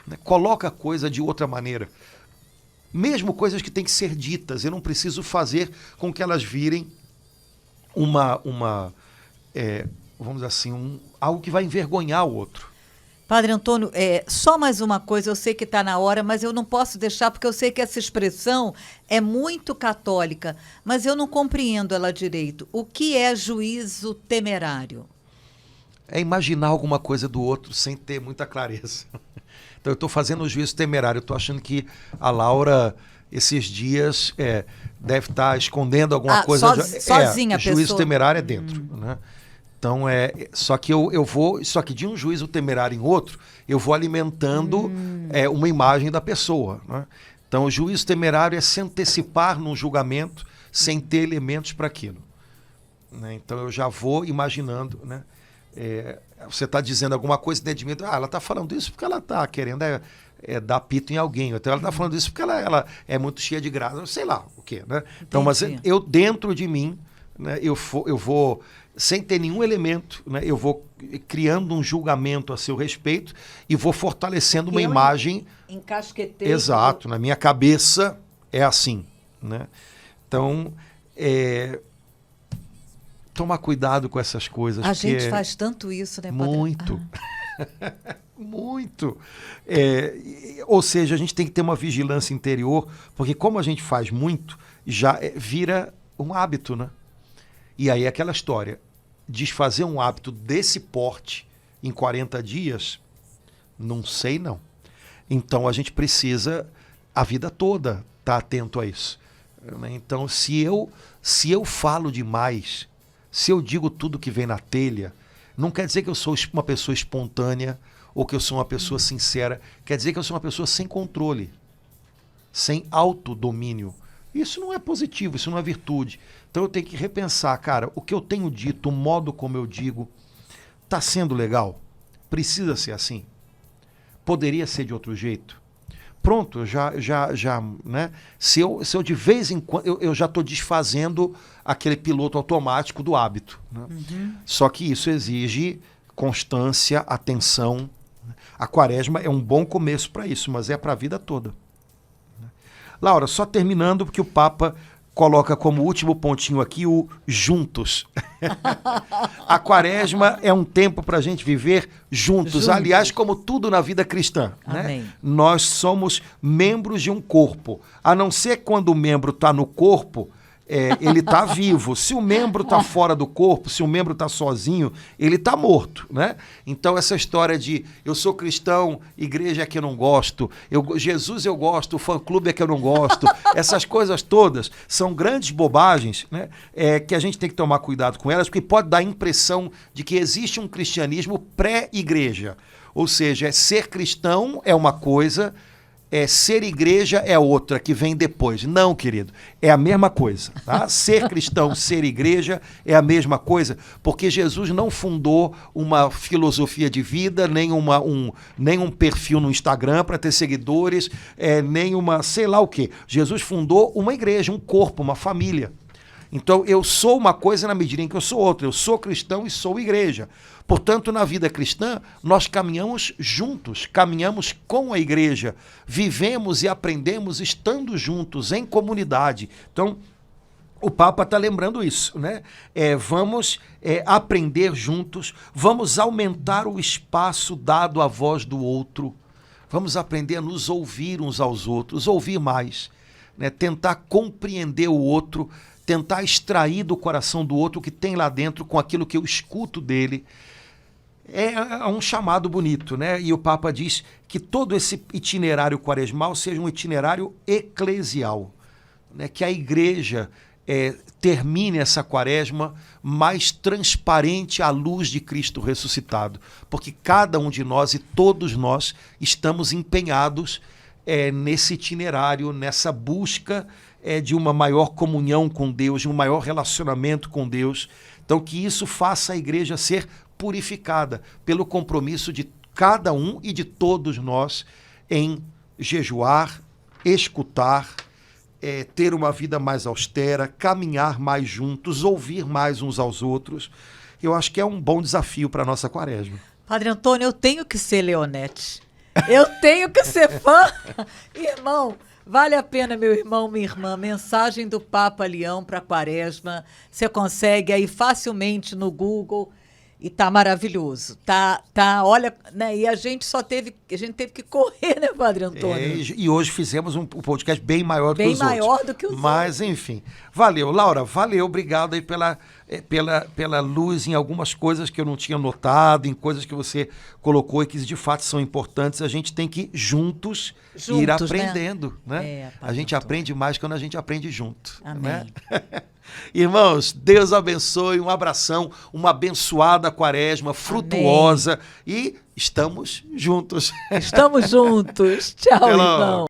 Né? Coloca a coisa de outra maneira. Mesmo coisas que têm que ser ditas, eu não preciso fazer com que elas virem vamos dizer assim, algo que vai envergonhar o outro. Padre Antônio, só mais uma coisa, eu sei que está na hora, mas eu não posso deixar, porque eu sei que essa expressão é muito católica, mas eu não compreendo ela direito. O que é juízo temerário? É imaginar alguma coisa do outro sem ter muita clareza. Então, eu estou fazendo o juízo temerário. Eu estou achando que a Laura, esses dias, deve estar escondendo alguma coisa. Sozinha a pessoa. Juízo temerário é dentro. Né? Então, só que só que de um juízo temerário em outro, eu vou alimentando uma imagem da pessoa. Né? Então, o juízo temerário é se antecipar num julgamento sem ter elementos para aquilo. Né? Então, eu já vou imaginando, né? Você está dizendo alguma coisa dentro de mim, ela está falando isso porque ela está querendo dar pito em alguém, então ela está falando isso porque ela é muito cheia de graça, sei lá o quê, né? Então, mas eu dentro de mim, né, eu vou sem ter nenhum elemento, né, eu vou criando um julgamento a seu respeito e vou fortalecendo uma imagem. Encasqueteiro. Exato, na minha cabeça é assim, né? Então, tomar cuidado com essas coisas. A gente faz tanto isso, né, Padre? Muito. Muito. Ou seja, a gente tem que ter uma vigilância interior, porque como a gente faz muito, já vira um hábito, né? E aí aquela história, desfazer um hábito desse porte em 40 dias, não sei não. Então a gente precisa, a vida toda, estar atento a isso. Né? Então, se eu falo demais, se eu digo tudo que vem na telha, não quer dizer que eu sou uma pessoa espontânea ou que eu sou uma pessoa sincera. Quer dizer que eu sou uma pessoa sem controle, sem autodomínio. Isso não é positivo, isso não é virtude. Então eu tenho que repensar, cara, o que eu tenho dito, o modo como eu digo, está sendo legal? Precisa ser assim? Poderia ser de outro jeito? Pronto, né? Se eu de vez em quando, eu já estou desfazendo aquele piloto automático do hábito. Né? Só que isso exige constância, atenção. A quaresma é um bom começo para isso, mas é para a vida toda. Laura, só terminando, porque o Papa coloca como último pontinho aqui o juntos. A quaresma é um tempo para a gente viver juntos. Aliás, como tudo na vida cristã. Né? Nós somos membros de um corpo. A não ser quando o membro está no corpo, ele está vivo. Se o membro está fora do corpo, se o membro está sozinho, ele está morto. Né? Então, essa história de eu sou cristão, igreja é que eu não gosto, Jesus eu gosto, o fã-clube é que eu não gosto, essas coisas todas são grandes bobagens, né? Que a gente tem que tomar cuidado com elas, porque pode dar a impressão de que existe um cristianismo pré-igreja. Ou seja, ser cristão é uma coisa, ser igreja é outra, que vem depois. Não, querido, é a mesma coisa. Tá? Ser cristão, ser igreja é a mesma coisa, porque Jesus não fundou uma filosofia de vida, nem um perfil no Instagram para ter seguidores, nem uma sei lá o quê. Jesus fundou uma igreja, um corpo, uma família. Então, eu sou uma coisa na medida em que eu sou outra. Eu sou cristão e sou igreja. Portanto, na vida cristã, nós caminhamos juntos, caminhamos com a igreja, vivemos e aprendemos estando juntos, em comunidade. Então, o Papa está lembrando isso, né? Vamos aprender juntos, vamos aumentar o espaço dado à voz do outro, vamos aprender a nos ouvir uns aos outros, ouvir mais, né? Tentar compreender o outro, tentar extrair do coração do outro o que tem lá dentro com aquilo que eu escuto dele. É um chamado bonito, né? E o Papa diz que todo esse itinerário quaresmal seja um itinerário eclesial, né? Que a igreja termine essa quaresma mais transparente à luz de Cristo ressuscitado, porque cada um de nós e todos nós estamos empenhados nesse itinerário, nessa busca de uma maior comunhão com Deus, de um maior relacionamento com Deus. Então, que isso faça a igreja ser purificada pelo compromisso de cada um e de todos nós em jejuar, escutar, ter uma vida mais austera, caminhar mais juntos, ouvir mais uns aos outros. Eu acho que é um bom desafio para a nossa quaresma. Padre Antônio, eu tenho que ser Leonete. Eu tenho que ser fã. Irmão, vale a pena, meu irmão, minha irmã. Mensagem do Papa Leão para a quaresma. Você consegue aí facilmente no Google. E tá maravilhoso. Tá, olha, né? E a gente teve que correr, né, Padre Antônio? E hoje fizemos um podcast bem maior do que os outros. Bem maior do que os outros. Mas, enfim. Valeu, Laura, valeu, obrigado aí pela luz em algumas coisas que eu não tinha notado, em coisas que você colocou e que de fato são importantes. A gente tem que juntos ir aprendendo, né? A gente aprende mais quando a gente aprende junto. Amém. Né? Irmãos, Deus abençoe, um abração, uma abençoada quaresma, frutuosa. Amém. E estamos juntos. Estamos juntos. Tchau, irmão.